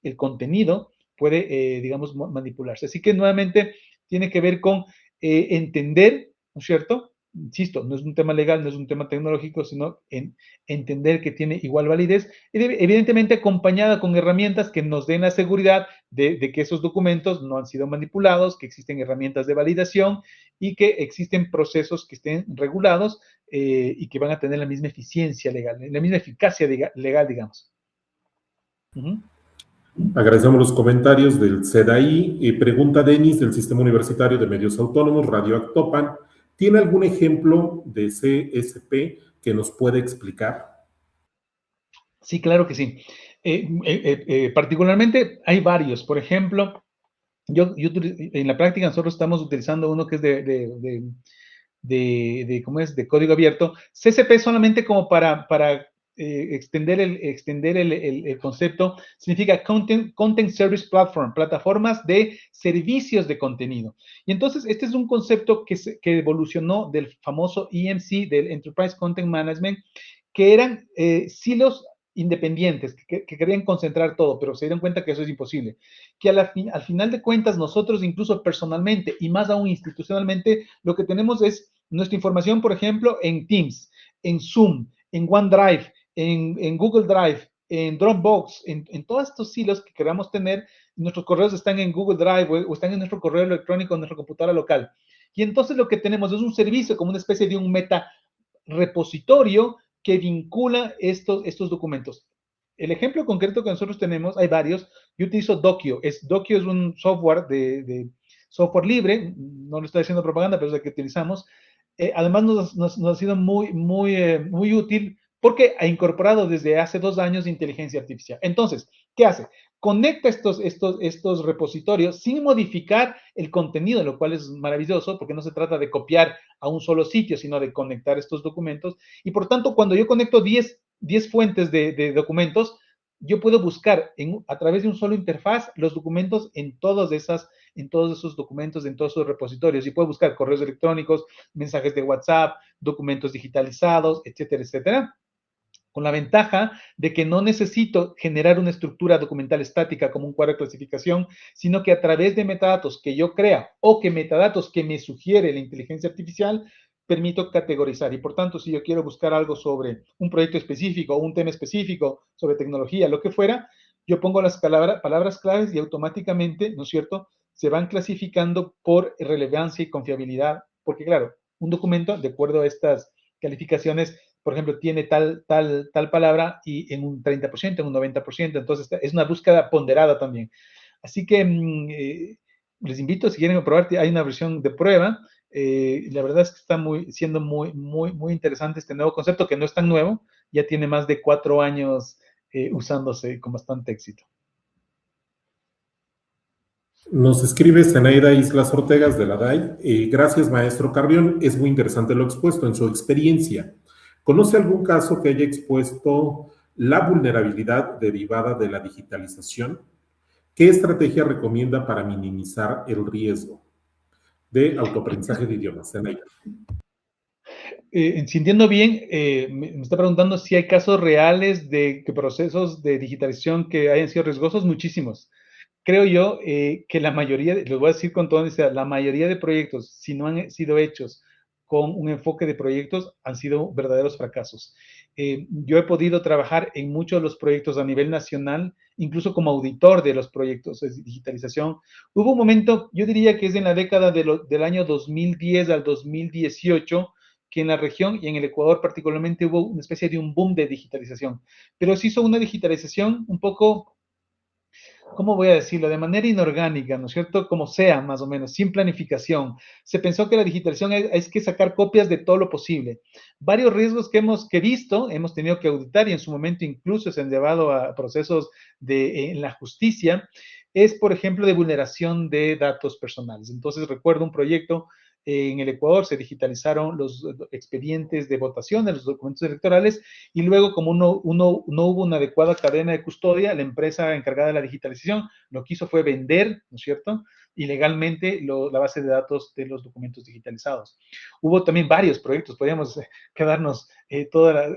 el contenido puede, digamos, manipularse. Así que nuevamente tiene que ver con entender, ¿no es cierto? Insisto, no es un tema legal, no es un tema tecnológico, sino en entender que tiene igual validez, evidentemente acompañada con herramientas que nos den la seguridad de que esos documentos no han sido manipulados, que existen herramientas de validación y que existen procesos que estén regulados y que van a tener la misma eficiencia legal, la misma eficacia legal, digamos. Agradecemos los comentarios del CEDAI. Pregunta Denis del Sistema Universitario de Medios Autónomos, Radio Actopan. ¿Tiene algún ejemplo de CSP que nos puede explicar? Sí, claro que sí. Particularmente hay varios. Por ejemplo, yo en la práctica nosotros estamos utilizando uno que es de código abierto. CSP solamente como para extender el concepto, significa Content Service Platform, plataformas de servicios de contenido. Y entonces este es un concepto que evolucionó del famoso EMC, del Enterprise Content Management, que eran silos independientes, que querían concentrar todo, pero se dieron cuenta que eso es imposible. Que al final de cuentas, nosotros incluso personalmente y más aún institucionalmente, lo que tenemos es nuestra información, por ejemplo, en Teams, en Zoom, en OneDrive, en Google Drive, en Dropbox, en todos estos silos que queramos tener. Nuestros correos están en Google Drive o están en nuestro correo electrónico, en nuestra computadora local. Y entonces lo que tenemos es un servicio como una especie de un meta repositorio que vincula estos documentos. El ejemplo concreto que nosotros tenemos, hay varios. Yo utilizo Dockio. Dockio es un software de software libre, no le estoy haciendo propaganda, pero es el que utilizamos. Además nos ha sido muy útil porque ha incorporado desde hace 2 años inteligencia artificial. Entonces, ¿Qué hace? Conecta estos repositorios sin modificar el contenido, lo cual es maravilloso porque no se trata de copiar a un solo sitio, sino de conectar estos documentos. Y por tanto, cuando yo conecto 10 fuentes de documentos, yo puedo buscar a través de un solo interfaz los documentos en todos esos documentos, en todos esos repositorios. Y puedo buscar correos electrónicos, mensajes de WhatsApp, documentos digitalizados, etcétera, etcétera. Con la ventaja de que no necesito generar una estructura documental estática como un cuadro de clasificación, sino que a través de metadatos que yo crea o que metadatos que me sugiere la inteligencia artificial, permito categorizar. Y por tanto, si yo quiero buscar algo sobre un proyecto específico o un tema específico, sobre tecnología, lo que fuera, yo pongo las palabras claves y automáticamente, ¿no es cierto?, se van clasificando por relevancia y confiabilidad. Porque claro, un documento, de acuerdo a estas calificaciones, por ejemplo, tiene tal palabra y en un 30%, en un 90%, entonces es una búsqueda ponderada también. Así que les invito, si quieren probar, hay una versión de prueba. La verdad es que está siendo muy interesante este nuevo concepto, que no es tan nuevo, ya tiene más de 4 años usándose con bastante éxito. Nos escribe Zenaida Islas Ortegas de la DAI. Gracias, maestro Carrión. Es muy interesante lo expuesto en su experiencia. ¿Conoce algún caso que haya expuesto la vulnerabilidad derivada de la digitalización? ¿Qué estrategia recomienda para minimizar el riesgo de autoaprendizaje de idiomas? Zenaida. Si entiendo bien, me está preguntando si hay casos reales de procesos de digitalización que hayan sido riesgosos. Muchísimos. Creo yo que la mayoría, lo voy a decir con toda honestidad, la mayoría de proyectos, si no han sido hechos con un enfoque de proyectos, han sido verdaderos fracasos. Yo he podido trabajar en muchos de los proyectos a nivel nacional, incluso como auditor de los proyectos de digitalización. Hubo un momento, yo diría que es en la década del año 2010 al 2018, que en la región y en el Ecuador particularmente hubo una especie de un boom de digitalización, pero se hizo una digitalización un poco, ¿cómo voy a decirlo? De manera inorgánica, ¿no es cierto? Como sea, más o menos, sin planificación. Se pensó que la digitalización es que sacar copias de todo lo posible. Varios riesgos que hemos visto, hemos tenido que auditar y en su momento incluso se han llevado a procesos en la justicia, es, por ejemplo, de vulneración de datos personales. Entonces, recuerdo un proyecto en el Ecuador, se digitalizaron los expedientes de votación de los documentos electorales y luego, como no hubo una adecuada cadena de custodia, la empresa encargada de la digitalización lo que hizo fue vender, ¿no es cierto?, ilegalmente la base de datos de los documentos digitalizados. Hubo también varios proyectos, podríamos quedarnos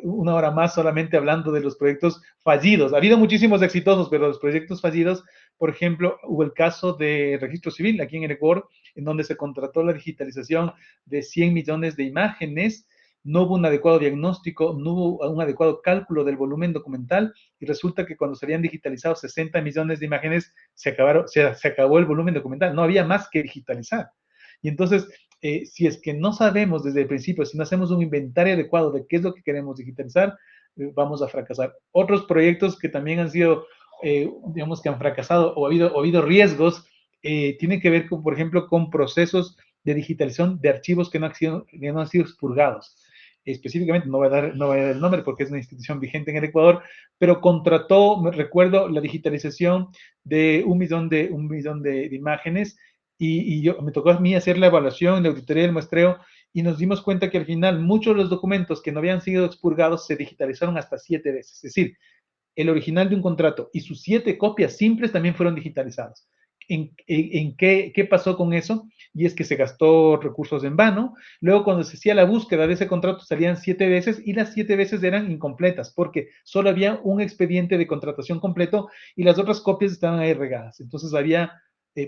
una hora más solamente hablando de los proyectos fallidos. Ha habido muchísimos exitosos, pero los proyectos fallidos, por ejemplo, hubo el caso de registro civil aquí en el Ecuador, en donde se contrató la digitalización de 100 millones de imágenes, no hubo un adecuado diagnóstico, no hubo un adecuado cálculo del volumen documental y resulta que cuando se habían digitalizado 60 millones de imágenes, se acabó el volumen documental, no había más que digitalizar. Y entonces, si es que no sabemos desde el principio, si no hacemos un inventario adecuado de qué es lo que queremos digitalizar, vamos a fracasar. Otros proyectos que también han sido, digamos que han fracasado o ha habido riesgos, tienen que ver con, por ejemplo, con procesos de digitalización de archivos que no han sido expurgados. Específicamente, no voy a dar el nombre porque es una institución vigente en el Ecuador, pero contrató, me recuerdo, la digitalización de un millón de imágenes y me tocó a mí hacer la evaluación, la auditoría del muestreo y nos dimos cuenta que al final muchos de los documentos que no habían sido expurgados se digitalizaron hasta 7 veces. Es decir, el original de un contrato y sus 7 copias simples también fueron digitalizadas. ¿Qué pasó con eso? Y es que se gastó recursos en vano. Luego, cuando se hacía la búsqueda de ese contrato, salían 7 veces y las 7 veces eran incompletas porque solo había un expediente de contratación completo y las otras copias estaban ahí regadas. Entonces,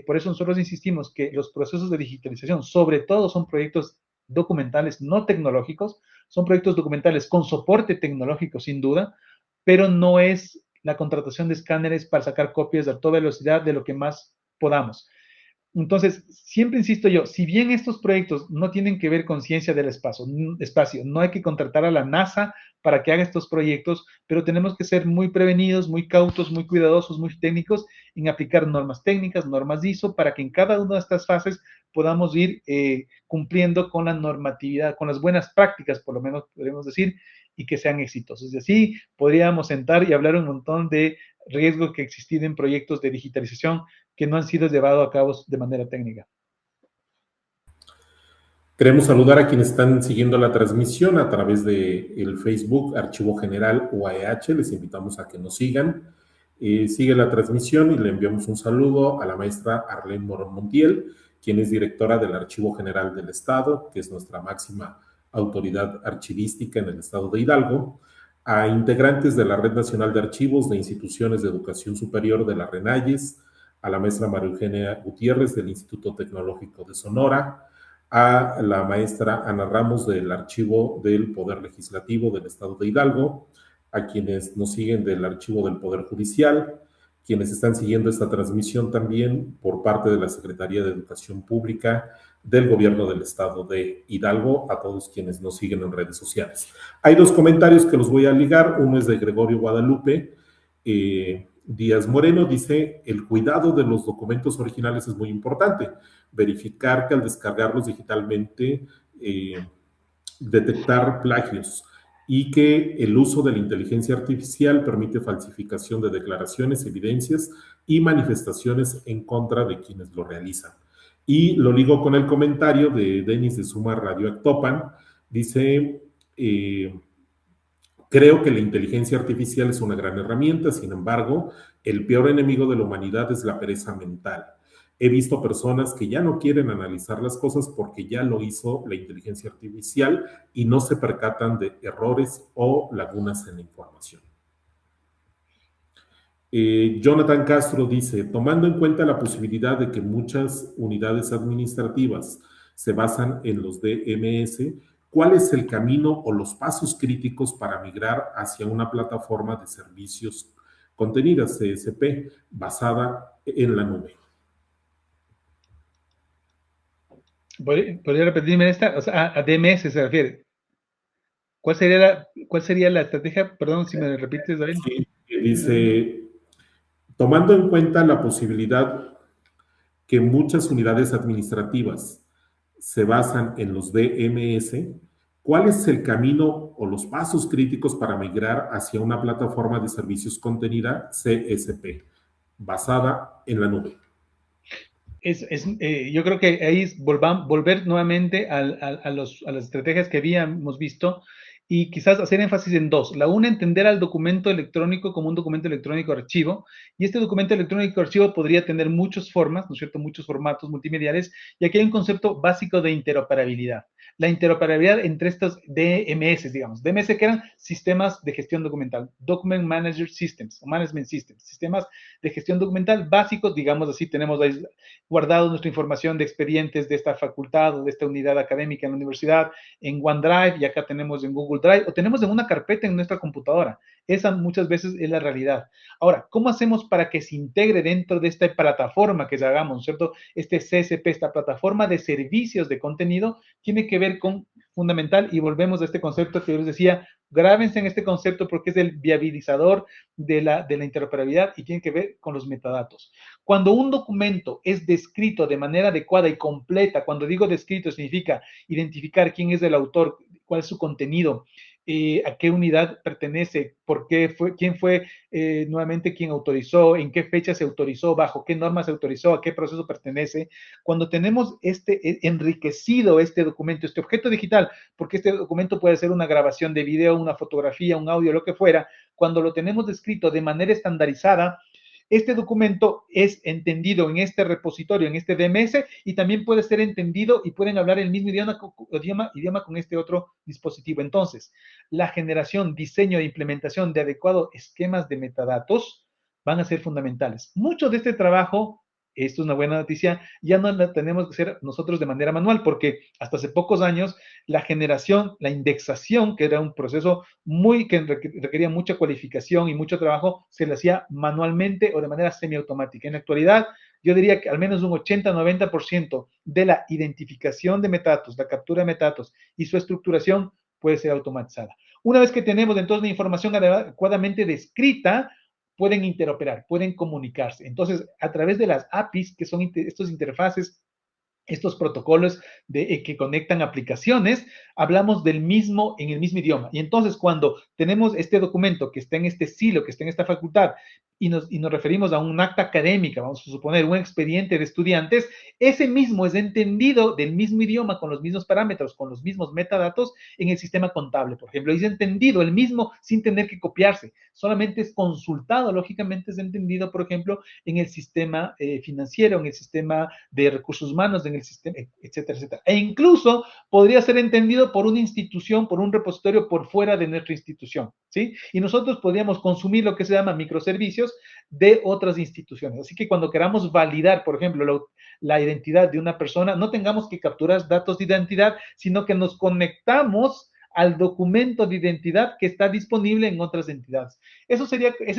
por eso nosotros insistimos que los procesos de digitalización, sobre todo, son proyectos documentales no tecnológicos, son proyectos documentales con soporte tecnológico, sin duda, pero no es la contratación de escáneres para sacar copias a toda velocidad de lo que más podamos. Entonces, siempre insisto yo, si bien estos proyectos no tienen que ver con ciencia del espacio, no hay que contratar a la NASA para que haga estos proyectos, pero tenemos que ser muy prevenidos, muy cautos, muy cuidadosos, muy técnicos en aplicar normas técnicas, normas ISO, para que en cada una de estas fases podamos ir cumpliendo con la normatividad, con las buenas prácticas, por lo menos podemos decir, y que sean exitosos. Y así podríamos sentar y hablar un montón de riesgo que ha existido en proyectos de digitalización que no han sido llevados a cabo de manera técnica. Queremos saludar a quienes están siguiendo la transmisión a través del Facebook Archivo General UAEH. Les invitamos a que nos sigan. Sigue la transmisión y le enviamos un saludo a la maestra Arlene Morón Montiel, quien es directora del Archivo General del Estado, que es nuestra máxima autoridad archivística en el estado de Hidalgo, a integrantes de la Red Nacional de Archivos de Instituciones de Educación Superior de la RENAYES, a la maestra María Eugenia Gutiérrez del Instituto Tecnológico de Sonora, a la maestra Ana Ramos del Archivo del Poder Legislativo del Estado de Hidalgo, a quienes nos siguen del Archivo del Poder Judicial, quienes están siguiendo esta transmisión también por parte de la Secretaría de Educación Pública del Gobierno del Estado de Hidalgo, a todos quienes nos siguen en redes sociales. Hay dos comentarios que los voy a ligar. Uno es de Gregorio Guadalupe Díaz Moreno, dice: el cuidado de los documentos originales es muy importante. Verificar que al descargarlos digitalmente detectar plagios, y que el uso de la inteligencia artificial permite falsificación de declaraciones, evidencias y manifestaciones en contra de quienes lo realizan. Y lo ligo con el comentario de Denis de Suma Radio Actopan. Dice: creo que la inteligencia artificial es una gran herramienta, sin embargo, el peor enemigo de la humanidad es la pereza mental. He visto personas que ya no quieren analizar las cosas porque ya lo hizo la inteligencia artificial y no se percatan de errores o lagunas en la información. Jonathan Castro dice: tomando en cuenta la posibilidad de que muchas unidades administrativas se basan en los DMS, ¿cuál es el camino o los pasos críticos para migrar hacia una plataforma de servicios contenida, CSP, basada en la nube? ¿Podría repetirme esta? O sea, a DMS se refiere. ¿Cuál sería la estrategia? Perdón, si me repites, David. Sí, dice: tomando en cuenta la posibilidad que muchas unidades administrativas se basan en los DMS, ¿cuál es el camino o los pasos críticos para migrar hacia una plataforma de servicios contenida, CSP, basada en la nube? Yo creo que ahí es volver nuevamente a las estrategias que habíamos visto y quizás hacer énfasis en dos. La una, entender al documento electrónico como un documento electrónico archivo, y este documento electrónico archivo podría tener muchas formas, ¿no es cierto?, muchos formatos multimediales, y aquí hay un concepto básico de interoperabilidad. La interoperabilidad entre estos DMS, digamos, DMS que eran sistemas de gestión documental, Document Manager Systems, o Management Systems, sistemas de gestión documental básicos, digamos así, tenemos ahí guardado nuestra información de expedientes de esta facultad o de esta unidad académica en la universidad en OneDrive, y acá tenemos en Google Drive, o tenemos en una carpeta en nuestra computadora. Esa muchas veces es la realidad. Ahora, ¿cómo hacemos para que se integre dentro de esta plataforma que hagamos, ¿cierto? Este CSP, esta plataforma de servicios de contenido, tiene que ver con fundamental, y volvemos a este concepto que yo les decía, grábense en este concepto porque es el viabilizador de la interoperabilidad y tiene que ver con los metadatos. Cuando un documento es descrito de manera adecuada y completa, cuando digo descrito significa identificar quién es el autor, cuál es su contenido, a qué unidad pertenece, por qué fue, quién fue nuevamente quien autorizó, en qué fecha se autorizó, bajo qué normas se autorizó, a qué proceso pertenece. Cuando tenemos enriquecido este documento, este objeto digital, porque este documento puede ser una grabación de video, una fotografía, un audio, lo que fuera, cuando lo tenemos descrito de manera estandarizada, este documento es entendido en este repositorio, en este DMS, y también puede ser entendido y pueden hablar el mismo idioma con este otro dispositivo. Entonces, la generación, diseño e implementación de adecuados esquemas de metadatos van a ser fundamentales. Mucho de este trabajo, esto es una buena noticia, ya no la tenemos que hacer nosotros de manera manual, porque hasta hace pocos años la generación, la indexación, que era un proceso que requería mucha cualificación y mucho trabajo, se le hacía manualmente o de manera semiautomática. En la actualidad, yo diría que al menos un 80-90% de la identificación de metadatos, la captura de metadatos y su estructuración puede ser automatizada. Una vez que tenemos entonces la información adecuadamente descrita, pueden interoperar, pueden comunicarse. Entonces, a través de las APIs, que son estos interfaces, estos protocolos que conectan aplicaciones, hablamos en el mismo idioma. Y entonces, cuando tenemos este documento que está en este silo, que está en esta facultad, y nos referimos a un acta académica, vamos a suponer un expediente de estudiantes, ese mismo es entendido del mismo idioma, con los mismos parámetros, con los mismos metadatos en el sistema contable, por ejemplo, es entendido el mismo sin tener que copiarse, solamente es consultado, lógicamente es entendido, por ejemplo, en el sistema financiero, en el sistema de recursos humanos, en el sistema, etcétera, etcétera. E incluso podría ser entendido por una institución, por un repositorio por fuera de nuestra institución, ¿sí? Y nosotros podríamos consumir lo que se llama microservicios de otras instituciones. Así que cuando queramos validar, por ejemplo, la identidad de una persona, no tengamos que capturar datos de identidad, sino que nos conectamos al documento de identidad que está disponible en otras entidades. Ese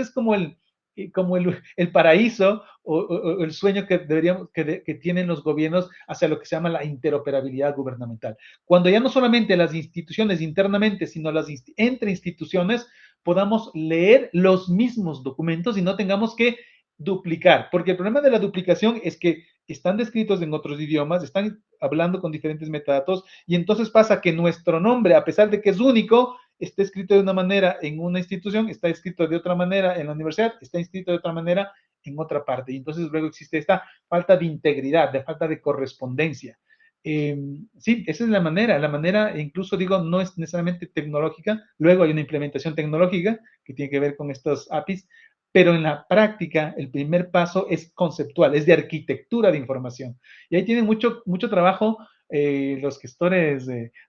es como el paraíso o el sueño que tienen los gobiernos hacia lo que se llama la interoperabilidad gubernamental. Cuando ya no solamente las instituciones internamente, sino entre instituciones, podamos leer los mismos documentos y no tengamos que duplicar, porque el problema de la duplicación es que están descritos en otros idiomas, están hablando con diferentes metadatos, y entonces pasa que nuestro nombre, a pesar de que es único, está escrito de una manera en una institución, está escrito de otra manera en la universidad, está escrito de otra manera en otra parte, y entonces luego existe esta falta de integridad, de falta de correspondencia. Sí, esa es la manera incluso digo, no es necesariamente tecnológica, luego hay una implementación tecnológica que tiene que ver con estos APIs, pero en la práctica el primer paso es conceptual, es de arquitectura de información. Y ahí tienen mucho trabajo los gestores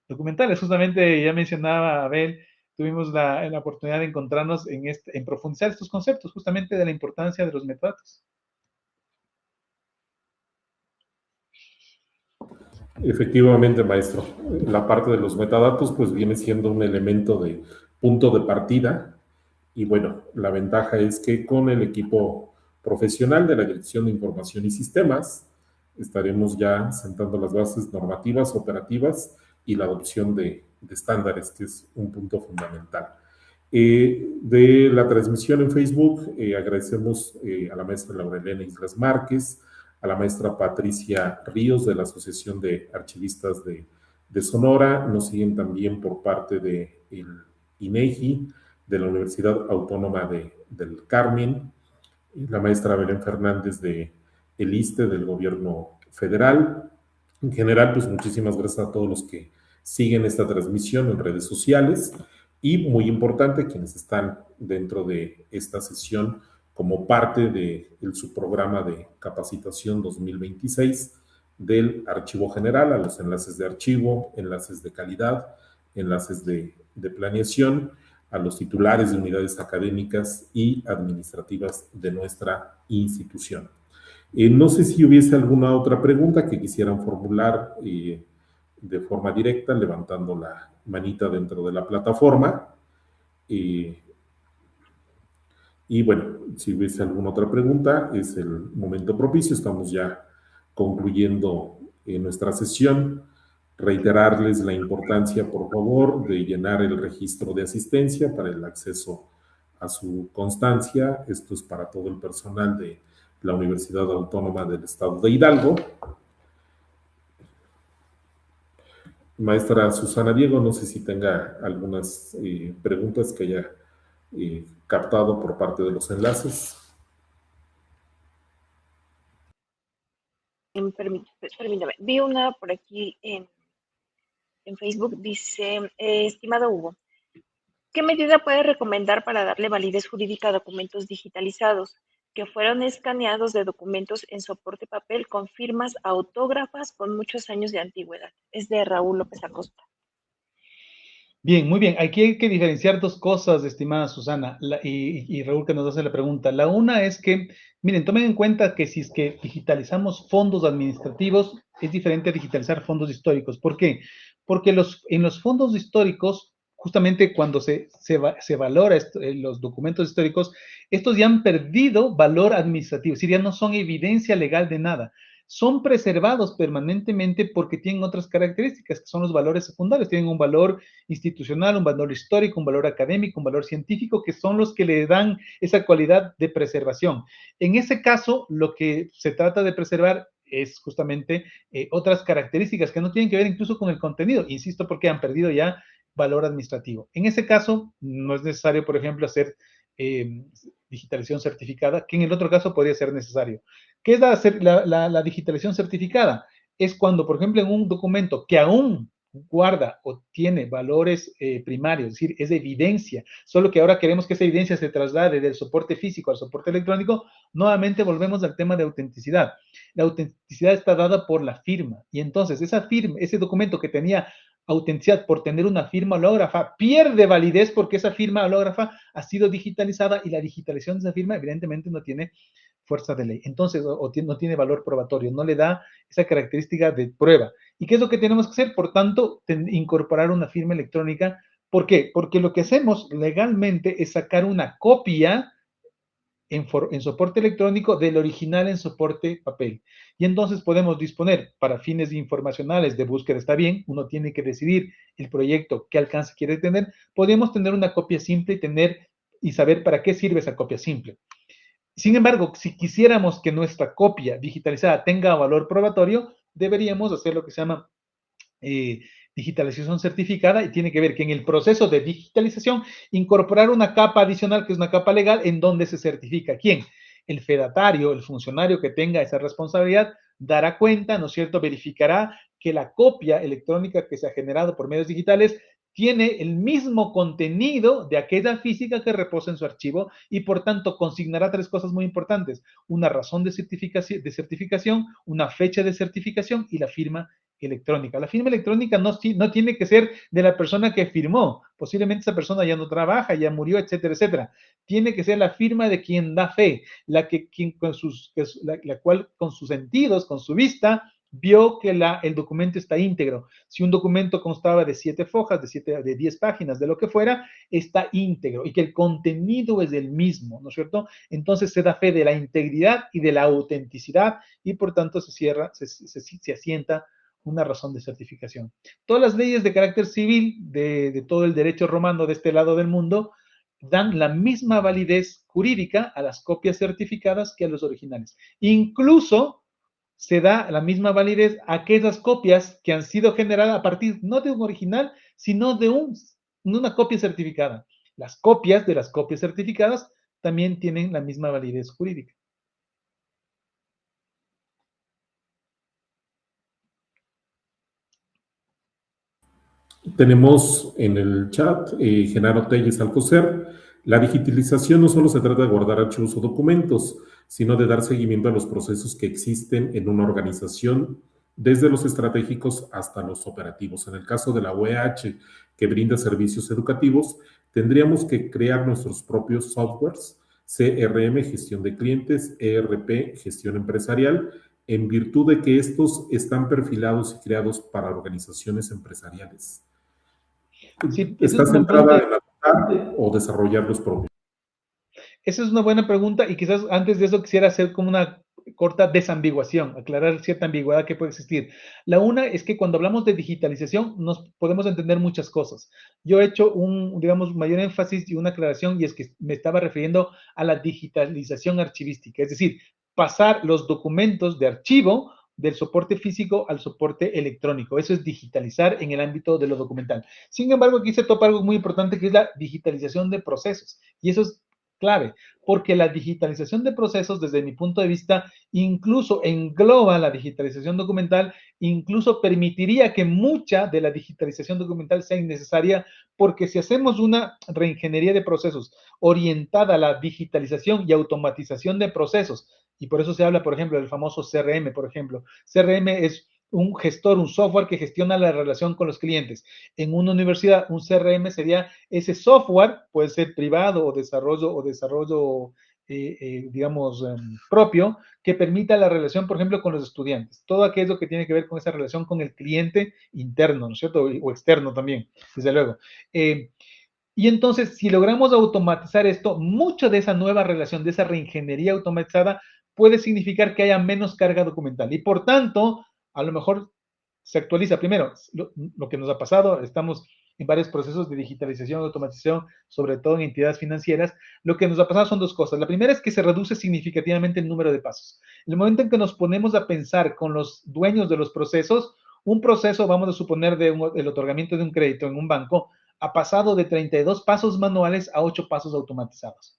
documentales. Justamente ya mencionaba Abel, tuvimos la oportunidad de encontrarnos en profundizar estos conceptos, justamente de la importancia de los metadatos. Efectivamente, maestro. La parte de los metadatos pues viene siendo un elemento de punto de partida y bueno, la ventaja es que con el equipo profesional de la Dirección de Información y Sistemas estaremos ya sentando las bases normativas, operativas y la adopción de estándares, que es un punto fundamental. De la transmisión en Facebook, agradecemos a la maestra Laurelena Islas Márquez, a la maestra Patricia Ríos de la Asociación de Archivistas de Sonora. Nos siguen también por parte del INEGI, de la Universidad Autónoma del Carmen, la maestra Belén Fernández de el ISSSTE del Gobierno Federal. En general, pues muchísimas gracias a todos los que siguen esta transmisión en redes sociales y muy importante quienes están dentro de esta sesión como parte del subprograma de capacitación 2026 del Archivo General, a los enlaces de archivo, enlaces de calidad, enlaces de planeación, a los titulares de unidades académicas y administrativas de nuestra institución. No sé si hubiese alguna otra pregunta que quisieran formular de forma directa, levantando la manita dentro de la plataforma. Y bueno, si hubiese alguna otra pregunta, es el momento propicio. Estamos ya concluyendo nuestra sesión. Reiterarles la importancia, por favor, de llenar el registro de asistencia para el acceso a su constancia. Esto es para todo el personal de la Universidad Autónoma del Estado de Hidalgo. Maestra Susana Diego, no sé si tenga algunas preguntas que haya captado por parte de los enlaces. Permítame, vi una por aquí en Facebook, dice, estimado Hugo, ¿qué medida puede recomendar para darle validez jurídica a documentos digitalizados que fueron escaneados de documentos en soporte papel con firmas autógrafas con muchos años de antigüedad? Es de Raúl López Acosta. Bien, muy bien. Aquí hay que diferenciar dos cosas, estimada Susana, y Raúl que nos hace la pregunta. La una es que, miren, tomen en cuenta que si es que digitalizamos fondos administrativos, es diferente a digitalizar fondos históricos. ¿Por qué? Porque en los fondos históricos, justamente cuando se valora los documentos históricos, estos ya han perdido valor administrativo, es decir, ya no son evidencia legal de nada. Son preservados permanentemente porque tienen otras características, que son los valores secundarios. Tienen un valor institucional, un valor histórico, un valor académico, un valor científico, que son los que le dan esa cualidad de preservación. En ese caso, lo que se trata de preservar es justamente otras características que no tienen que ver incluso con el contenido, insisto, porque han perdido ya valor administrativo. En ese caso, no es necesario, por ejemplo, hacer digitalización certificada, que en el otro caso podría ser necesario. ¿Qué es la digitalización certificada? Es cuando, por ejemplo, en un documento que aún guarda o tiene valores primarios, es decir, es evidencia, solo que ahora queremos que esa evidencia se traslade del soporte físico al soporte electrónico, nuevamente volvemos al tema de autenticidad. La autenticidad está dada por la firma, y entonces esa firma, ese documento que tenía autenticidad por tener una firma hológrafa pierde validez porque esa firma hológrafa ha sido digitalizada y la digitalización de esa firma evidentemente no tiene fuerza de ley. Entonces, no tiene valor probatorio, no le da esa característica de prueba. ¿Y qué es lo que tenemos que hacer? Por tanto, incorporar una firma electrónica. ¿Por qué? Porque lo que hacemos legalmente es sacar una copia en soporte electrónico del original en soporte papel. Y entonces podemos disponer para fines informacionales de búsqueda, está bien, uno tiene que decidir el proyecto, qué alcance quiere tener, podemos tener una copia simple y saber para qué sirve esa copia simple. Sin embargo, si quisiéramos que nuestra copia digitalizada tenga valor probatorio, deberíamos hacer lo que se llama digitalización certificada, y tiene que ver que en el proceso de digitalización incorporar una capa adicional, que es una capa legal, en donde se certifica quién. El fedatario, el funcionario que tenga esa responsabilidad, dará cuenta, ¿no es cierto?, verificará que la copia electrónica que se ha generado por medios digitales tiene el mismo contenido de aquella física que reposa en su archivo, y por tanto consignará 3 cosas muy importantes: una razón de certificación, una fecha de certificación y la firma electrónica. La firma electrónica no tiene que ser de la persona que firmó. Posiblemente esa persona ya no trabaja, ya murió, etcétera, etcétera. Tiene que ser la firma de quien da fe, la cual con sus sentidos, con su vista, vio que el documento está íntegro. Si un documento constaba de 7 fojas, de 10 páginas, de lo que fuera, está íntegro y que el contenido es el mismo, ¿no es cierto? Entonces se da fe de la integridad y de la autenticidad, y por tanto se asienta una razón de certificación. Todas las leyes de carácter civil de todo el derecho romano de este lado del mundo dan la misma validez jurídica a las copias certificadas que a los originales. Incluso se da la misma validez a aquellas copias que han sido generadas a partir no de un original, sino de una copia certificada. Las copias de las copias certificadas también tienen la misma validez jurídica. Tenemos en el chat Genaro Telles Alcocer. La digitalización no solo se trata de guardar archivos o documentos, sino de dar seguimiento a los procesos que existen en una organización, desde los estratégicos hasta los operativos. En el caso de la OEH, que brinda servicios educativos, tendríamos que crear nuestros propios softwares, CRM, gestión de clientes, ERP, gestión empresarial, en virtud de que estos están perfilados y creados para organizaciones empresariales. Sí, ¿Está centrada en adaptar o desarrollar los propios? Esa es una buena pregunta, y quizás antes de eso quisiera hacer como una corta desambiguación, aclarar cierta ambigüedad que puede existir. La una es que cuando hablamos de digitalización nos podemos entender muchas cosas. Yo he hecho digamos, mayor énfasis y una aclaración, y es que me estaba refiriendo a la digitalización archivística, es decir, pasar los documentos de archivo del soporte físico al soporte electrónico. Eso es digitalizar en el ámbito de lo documental. Sin embargo, aquí se topa algo muy importante, que es la digitalización de procesos, y eso es clave, porque la digitalización de procesos, desde mi punto de vista, incluso engloba la digitalización documental, incluso permitiría que mucha de la digitalización documental sea innecesaria, porque si hacemos una reingeniería de procesos orientada a la digitalización y automatización de procesos, y por eso se habla, por ejemplo, del famoso CRM, por ejemplo. CRM es un gestor, un software que gestiona la relación con los clientes. En una universidad, un CRM sería ese software, puede ser privado o desarrollo digamos, propio, que permita la relación, por ejemplo, con los estudiantes. Todo aquello que tiene que ver con esa relación con el cliente interno, ¿no es cierto? O externo también, desde luego. Y entonces, si logramos automatizar esto, mucho de esa nueva relación, de esa reingeniería automatizada, puede significar que haya menos carga documental. Y por tanto, a lo mejor se actualiza. Primero, lo que nos ha pasado, estamos en varios procesos de digitalización, automatización, sobre todo en entidades financieras. Lo que nos ha pasado son 2 cosas. La primera es que se reduce significativamente el número de pasos. En el momento en que nos ponemos a pensar con los dueños de los procesos, un proceso, vamos a suponer, el otorgamiento de un crédito en un banco, ha pasado de 32 pasos manuales a 8 pasos automatizados.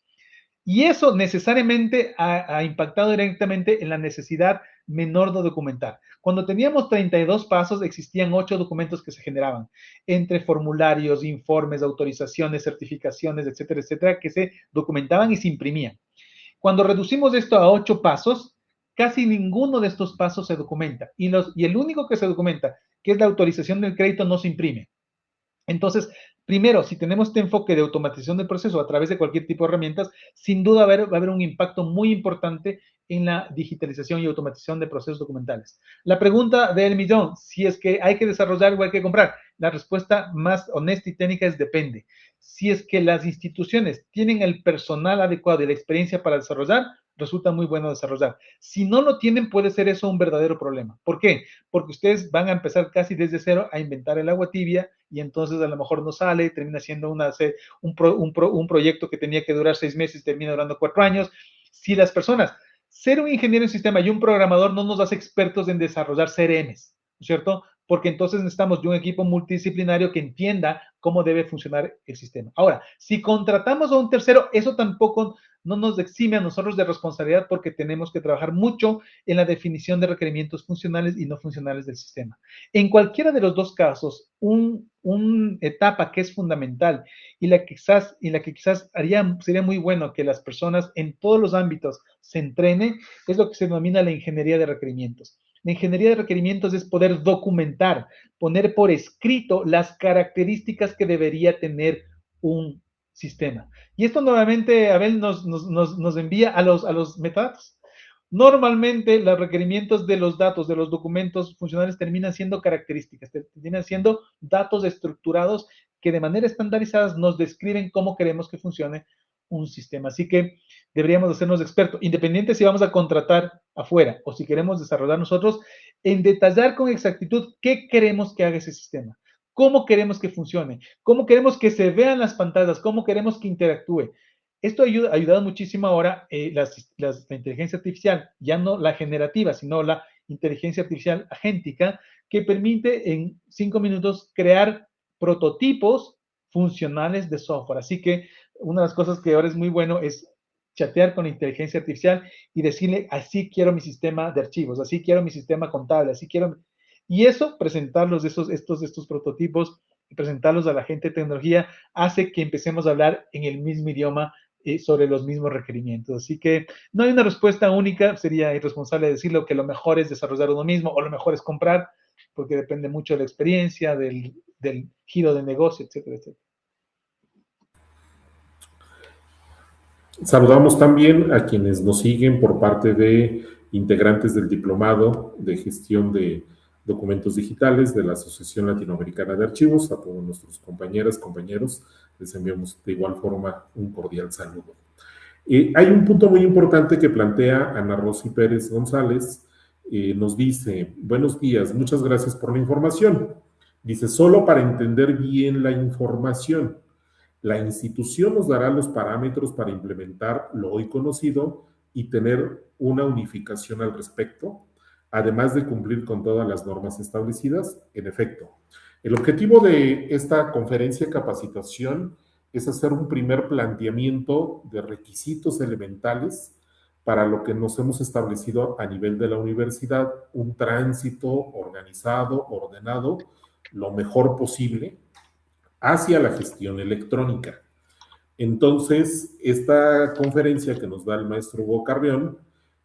Y eso necesariamente ha impactado directamente en la necesidad menor de documentar. Cuando teníamos 32 pasos, existían 8 documentos que se generaban, entre formularios, informes, autorizaciones, certificaciones, etcétera, etcétera, que se documentaban y se imprimían. Cuando reducimos esto a 8 pasos, casi ninguno de estos pasos se documenta. Y el único que se documenta, que es la autorización del crédito, no se imprime. Entonces, primero, si tenemos este enfoque de automatización del proceso a través de cualquier tipo de herramientas, sin duda va a haber un impacto muy importante en la digitalización y automatización de procesos documentales. La pregunta del millón, si es que hay que desarrollar o hay que comprar, la respuesta más honesta y técnica es depende. Si es que las instituciones tienen el personal adecuado y la experiencia para desarrollar, resulta muy bueno desarrollar. Si no lo tienen, puede ser eso un verdadero problema. ¿Por qué? Porque ustedes van a empezar casi desde cero a inventar el agua tibia y entonces a lo mejor no sale, termina siendo un proyecto que tenía que durar 6 meses, termina durando 4 años. Si las personas, ser un ingeniero en sistema y un programador no nos hace expertos en desarrollar CRMs, ¿no es cierto? Porque entonces necesitamos de un equipo multidisciplinario que entienda cómo debe funcionar el sistema. Ahora, si contratamos a un tercero, eso tampoco no nos exime a nosotros de responsabilidad porque tenemos que trabajar mucho en la definición de requerimientos funcionales y no funcionales del sistema. En cualquiera de los dos casos, una etapa que es fundamental y la que quizás sería muy bueno que las personas en todos los ámbitos se entrenen es lo que se denomina la ingeniería de requerimientos. La ingeniería de requerimientos es poder documentar, poner por escrito las características que debería tener un sistema. Y esto nuevamente, Abel, nos envía a los metadatos. Normalmente los requerimientos de los datos, de los documentos funcionales terminan siendo características, terminan siendo datos estructurados que de manera estandarizada nos describen cómo queremos que funcione un sistema. Así que deberíamos hacernos expertos, independiente si vamos a contratar afuera o si queremos desarrollar nosotros, en detallar con exactitud qué queremos que haga ese sistema, cómo queremos que funcione, cómo queremos que se vean las pantallas, cómo queremos que interactúe. Esto ha ayudado muchísimo ahora la inteligencia artificial, ya no la generativa, sino la inteligencia artificial agéntica, que permite en 5 minutos crear prototipos funcionales de software. Así que una de las cosas que ahora es muy bueno es chatear con la inteligencia artificial y decirle, así quiero mi sistema de archivos, así quiero mi sistema contable, así quiero... Y eso, presentarlos estos prototipos y presentarlos a la gente de tecnología hace que empecemos a hablar en el mismo idioma sobre los mismos requerimientos. Así que no hay una respuesta única, sería irresponsable decirlo que lo mejor es desarrollar uno mismo o lo mejor es comprar, porque depende mucho de la experiencia, del giro de negocio, etcétera, etcétera. Saludamos también a quienes nos siguen por parte de integrantes del Diplomado de Gestión de Documentos Digitales de la Asociación Latinoamericana de Archivos. A todos nuestros compañeras, compañeros, les enviamos de igual forma un cordial saludo. Hay un punto muy importante que plantea Ana Rosy Pérez González. Nos dice, buenos días, muchas gracias por la información. Dice, solo para entender bien la información. La institución nos dará los parámetros para implementar lo hoy conocido y tener una unificación al respecto, además de cumplir con todas las normas establecidas. En efecto, el objetivo de esta conferencia de capacitación es hacer un primer planteamiento de requisitos elementales para lo que nos hemos establecido a nivel de la universidad, un tránsito organizado, ordenado, lo mejor posible hacia la gestión electrónica. Entonces, esta conferencia que nos da el maestro Hugo Carrión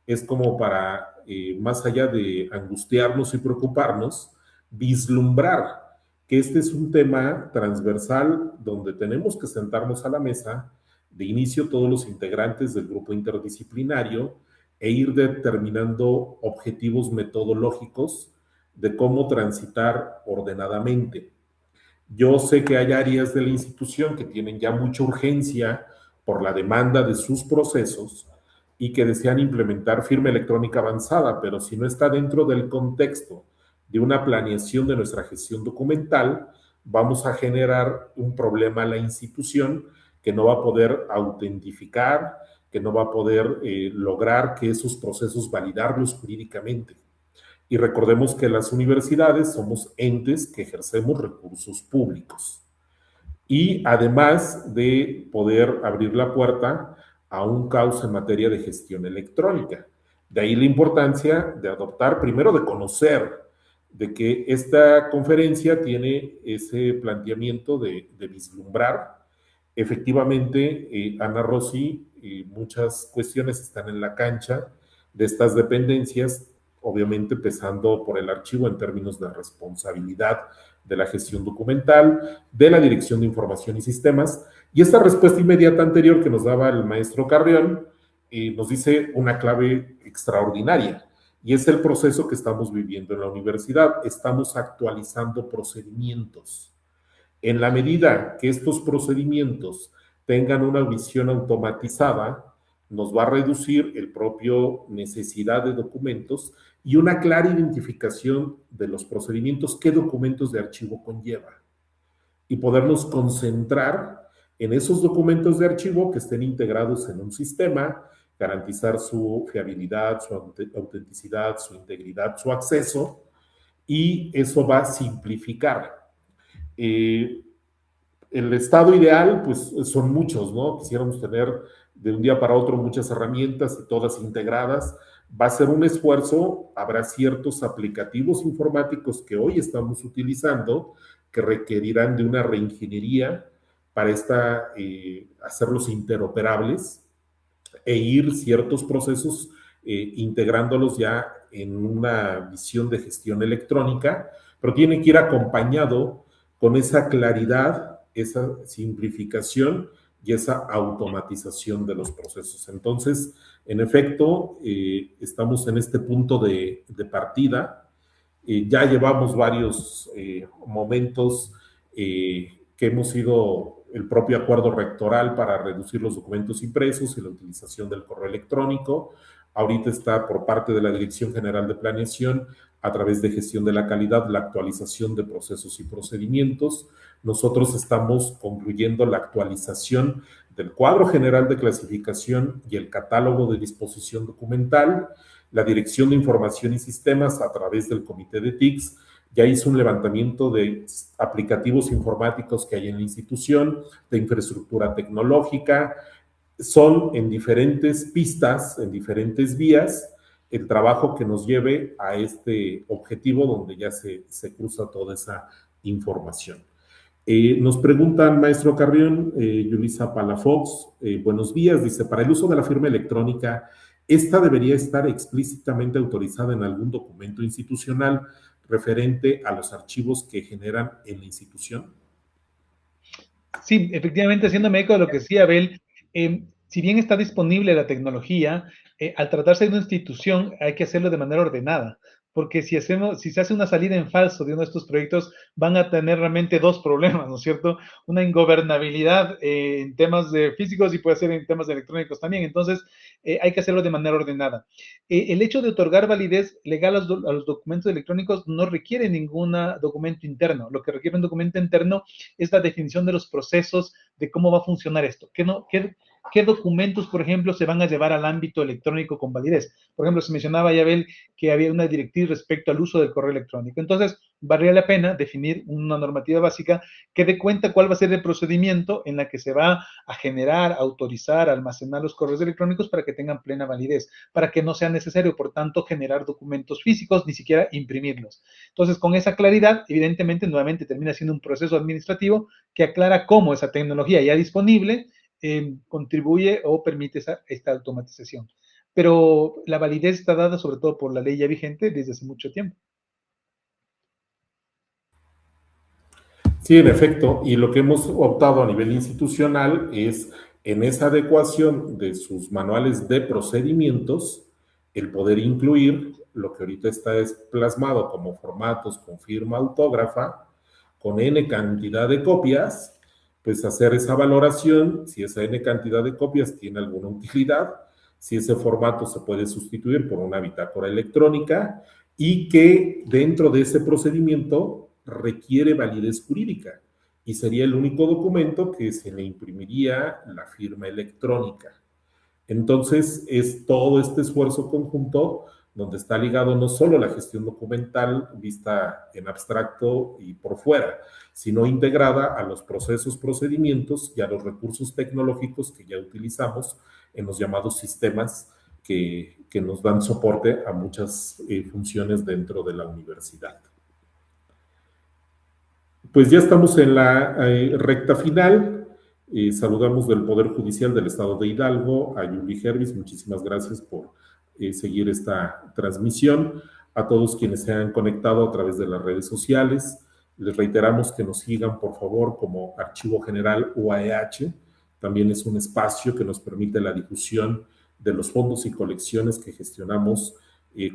es como para, más allá de angustiarnos y preocuparnos, vislumbrar que este es un tema transversal donde tenemos que sentarnos a la mesa, de inicio todos los integrantes del grupo interdisciplinario, e ir determinando objetivos metodológicos de cómo transitar ordenadamente. Yo sé que hay áreas de la institución que tienen ya mucha urgencia por la demanda de sus procesos y que desean implementar firma electrónica avanzada, pero si no está dentro del contexto de una planeación de nuestra gestión documental, vamos a generar un problema a la institución que no va a poder autentificar, que no va a poder lograr que esos procesos validarlos jurídicamente. Y recordemos que las universidades somos entes que ejercemos recursos públicos. Y además de poder abrir la puerta a un caos en materia de gestión electrónica. De ahí la importancia de adoptar, primero de conocer, de que esta conferencia tiene ese planteamiento de vislumbrar. Efectivamente, Ana Rossi, muchas cuestiones están en la cancha de estas dependencias, obviamente empezando por el archivo en términos de responsabilidad de la gestión documental, de la Dirección de Información y Sistemas, y esta respuesta inmediata anterior que nos daba el maestro Carrión nos dice una clave extraordinaria, y es el proceso que estamos viviendo en la universidad. Estamos actualizando procedimientos. En la medida que estos procedimientos tengan una visión automatizada, nos va a reducir el propio necesidad de documentos y una clara identificación de los procedimientos, qué documentos de archivo conlleva, y podernos concentrar en esos documentos de archivo que estén integrados en un sistema, garantizar su fiabilidad, su autenticidad, su integridad, su acceso, y eso va a simplificar. El estado ideal, pues son muchos, ¿no? Quisiéramos tener de un día para otro muchas herramientas y todas integradas. Va a ser un esfuerzo, habrá ciertos aplicativos informáticos que hoy estamos utilizando que requerirán de una reingeniería para hacerlos interoperables e ir ciertos procesos integrándolos ya en una visión de gestión electrónica, pero tiene que ir acompañado con esa claridad, esa simplificación y esa automatización de los procesos. Entonces, en efecto, estamos en este punto de partida. Ya llevamos varios momentos que hemos sido el propio acuerdo rectoral para reducir los documentos impresos y la utilización del correo electrónico. Ahorita está por parte de la Dirección General de Planeación, a través de gestión de la calidad, la actualización de procesos y procedimientos. Nosotros estamos concluyendo la actualización del cuadro general de clasificación y el catálogo de disposición documental. La Dirección de Información y Sistemas, a través del Comité de TICS, ya hizo un levantamiento de aplicativos informáticos que hay en la institución, de infraestructura tecnológica. Son en diferentes pistas, en diferentes vías, el trabajo que nos lleve a este objetivo donde ya se cruza toda esa información. Nos preguntan, maestro Carrión, Yulisa Palafox, buenos días, dice, para el uso de la firma electrónica, ¿esta debería estar explícitamente autorizada en algún documento institucional referente a los archivos que generan en la institución? Sí, efectivamente, haciéndome eco de lo que decía Abel, si bien está disponible la tecnología, al tratarse de una institución hay que hacerlo de manera ordenada, porque si se hace una salida en falso de uno de estos proyectos, van a tener realmente dos problemas, ¿no es cierto? Una ingobernabilidad en temas de físicos y puede ser en temas electrónicos también. Entonces, hay que hacerlo de manera ordenada. El hecho de otorgar validez legal a los documentos electrónicos no requiere ningún documento interno. Lo que requiere un documento interno es la definición de los procesos de cómo va a funcionar esto. ¿Qué documentos, por ejemplo, se van a llevar al ámbito electrónico con validez? Por ejemplo, se mencionaba ya, Abel, que había una directriz respecto al uso del correo electrónico. Entonces, valdría la pena definir una normativa básica que dé cuenta cuál va a ser el procedimiento en la que se va a generar, autorizar, almacenar los correos electrónicos para que tengan plena validez, para que no sea necesario, por tanto, generar documentos físicos, ni siquiera imprimirlos. Entonces, con esa claridad, evidentemente, nuevamente termina siendo un proceso administrativo que aclara cómo esa tecnología ya disponible contribuye o permite esta automatización. Pero la validez está dada sobre todo por la ley ya vigente desde hace mucho tiempo. Sí, en efecto, y lo que hemos optado a nivel institucional es en esa adecuación de sus manuales de procedimientos, el poder incluir lo que ahorita está plasmado como formatos con firma autógrafa, con N cantidad de copias, pues hacer esa valoración, si esa N cantidad de copias tiene alguna utilidad, si ese formato se puede sustituir por una bitácora electrónica y que dentro de ese procedimiento requiere validez jurídica y sería el único documento que se le imprimiría la firma electrónica. Entonces, es todo este esfuerzo conjunto donde está ligado no solo la gestión documental vista en abstracto y por fuera, sino integrada a los procesos, procedimientos y a los recursos tecnológicos que ya utilizamos en los llamados sistemas que nos dan soporte a muchas funciones dentro de la universidad. Pues ya estamos en la recta final. Saludamos del Poder Judicial del Estado de Hidalgo a Yuli Hervis. Muchísimas gracias por seguir esta transmisión. A todos quienes se han conectado a través de las redes sociales, les reiteramos que nos sigan, por favor, como Archivo General UAEH. También es un espacio que nos permite la difusión de los fondos y colecciones que gestionamos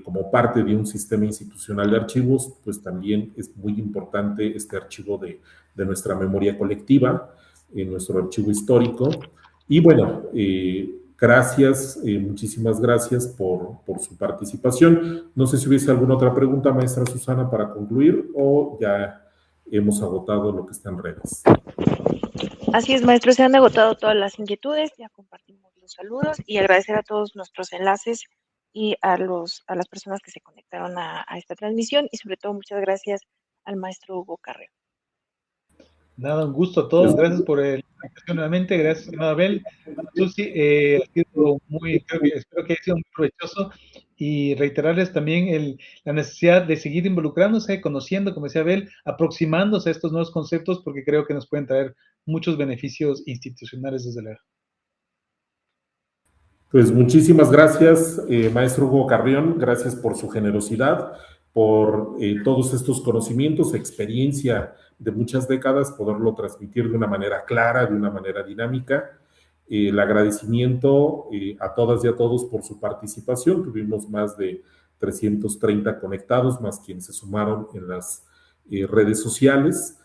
como parte de un sistema institucional de archivos. Pues también es muy importante este archivo de nuestra memoria colectiva, nuestro archivo histórico. Y bueno, gracias, muchísimas gracias por su participación. No sé si hubiese alguna otra pregunta, maestra Susana, para concluir, o ya hemos agotado lo que está en redes. Así es, maestro, se han agotado todas las inquietudes, ya compartimos los saludos y agradecer a todos nuestros enlaces y a las personas que se conectaron a esta transmisión, y sobre todo muchas gracias al maestro Hugo Carreo. Nada, un gusto a todos, gracias por la invitación nuevamente, gracias, estimado Abel. Susi, ha sido espero que haya sido muy provechoso, y reiterarles también la necesidad de seguir involucrándose, conociendo, como decía Abel, aproximándose a estos nuevos conceptos, porque creo que nos pueden traer muchos beneficios institucionales desde luego. Pues muchísimas gracias, maestro Hugo Carrión, gracias por su generosidad, por todos estos conocimientos, experiencia de muchas décadas, poderlo transmitir de una manera clara, de una manera dinámica. El agradecimiento a todas y a todos por su participación. Tuvimos más de 330 conectados, más quienes se sumaron en las redes sociales.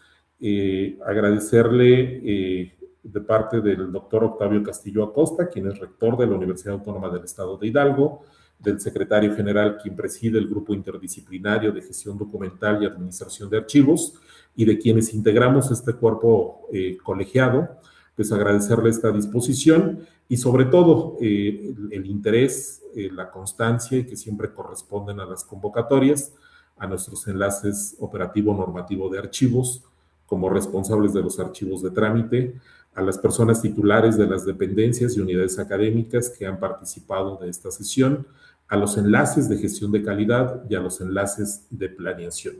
Agradecerle de parte del doctor Octavio Castillo Acosta, quien es rector de la Universidad Autónoma del Estado de Hidalgo, del secretario general, quien preside el Grupo Interdisciplinario de Gestión Documental y Administración de Archivos, y de quienes integramos este cuerpo colegiado. Pues agradecerle esta disposición y sobre todo el interés, la constancia, y que siempre corresponden a las convocatorias, a nuestros enlaces operativo normativo de archivos, como responsables de los archivos de trámite, a las personas titulares de las dependencias y unidades académicas que han participado de esta sesión, a los enlaces de gestión de calidad y a los enlaces de planeación.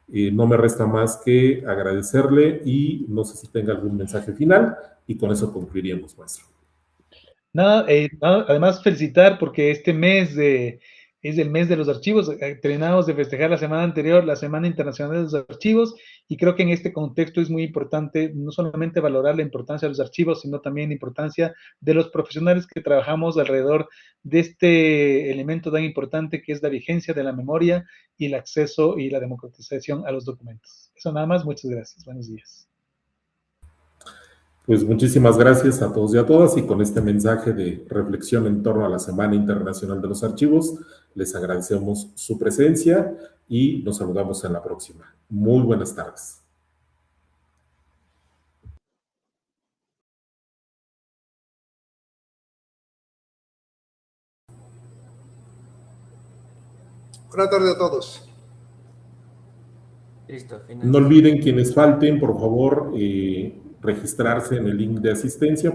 No me resta más que agradecerle, y no sé si tenga algún mensaje final, y con eso concluiríamos, maestro. Nada, además felicitar, porque este mes es el mes de los archivos. Terminamos de festejar la semana anterior, la Semana Internacional de los Archivos, y creo que en este contexto es muy importante no solamente valorar la importancia de los archivos, sino también la importancia de los profesionales que trabajamos alrededor de este elemento tan importante que es la vigencia de la memoria y el acceso y la democratización a los documentos. Eso nada más, muchas gracias, buenos días. Pues muchísimas gracias a todos y a todas, y con este mensaje de reflexión en torno a la Semana Internacional de los Archivos, les agradecemos su presencia y nos saludamos en la próxima. Muy buenas tardes. Buenas tardes a todos. Listo, No olviden, quienes falten, por favor, registrarse en el link de asistencia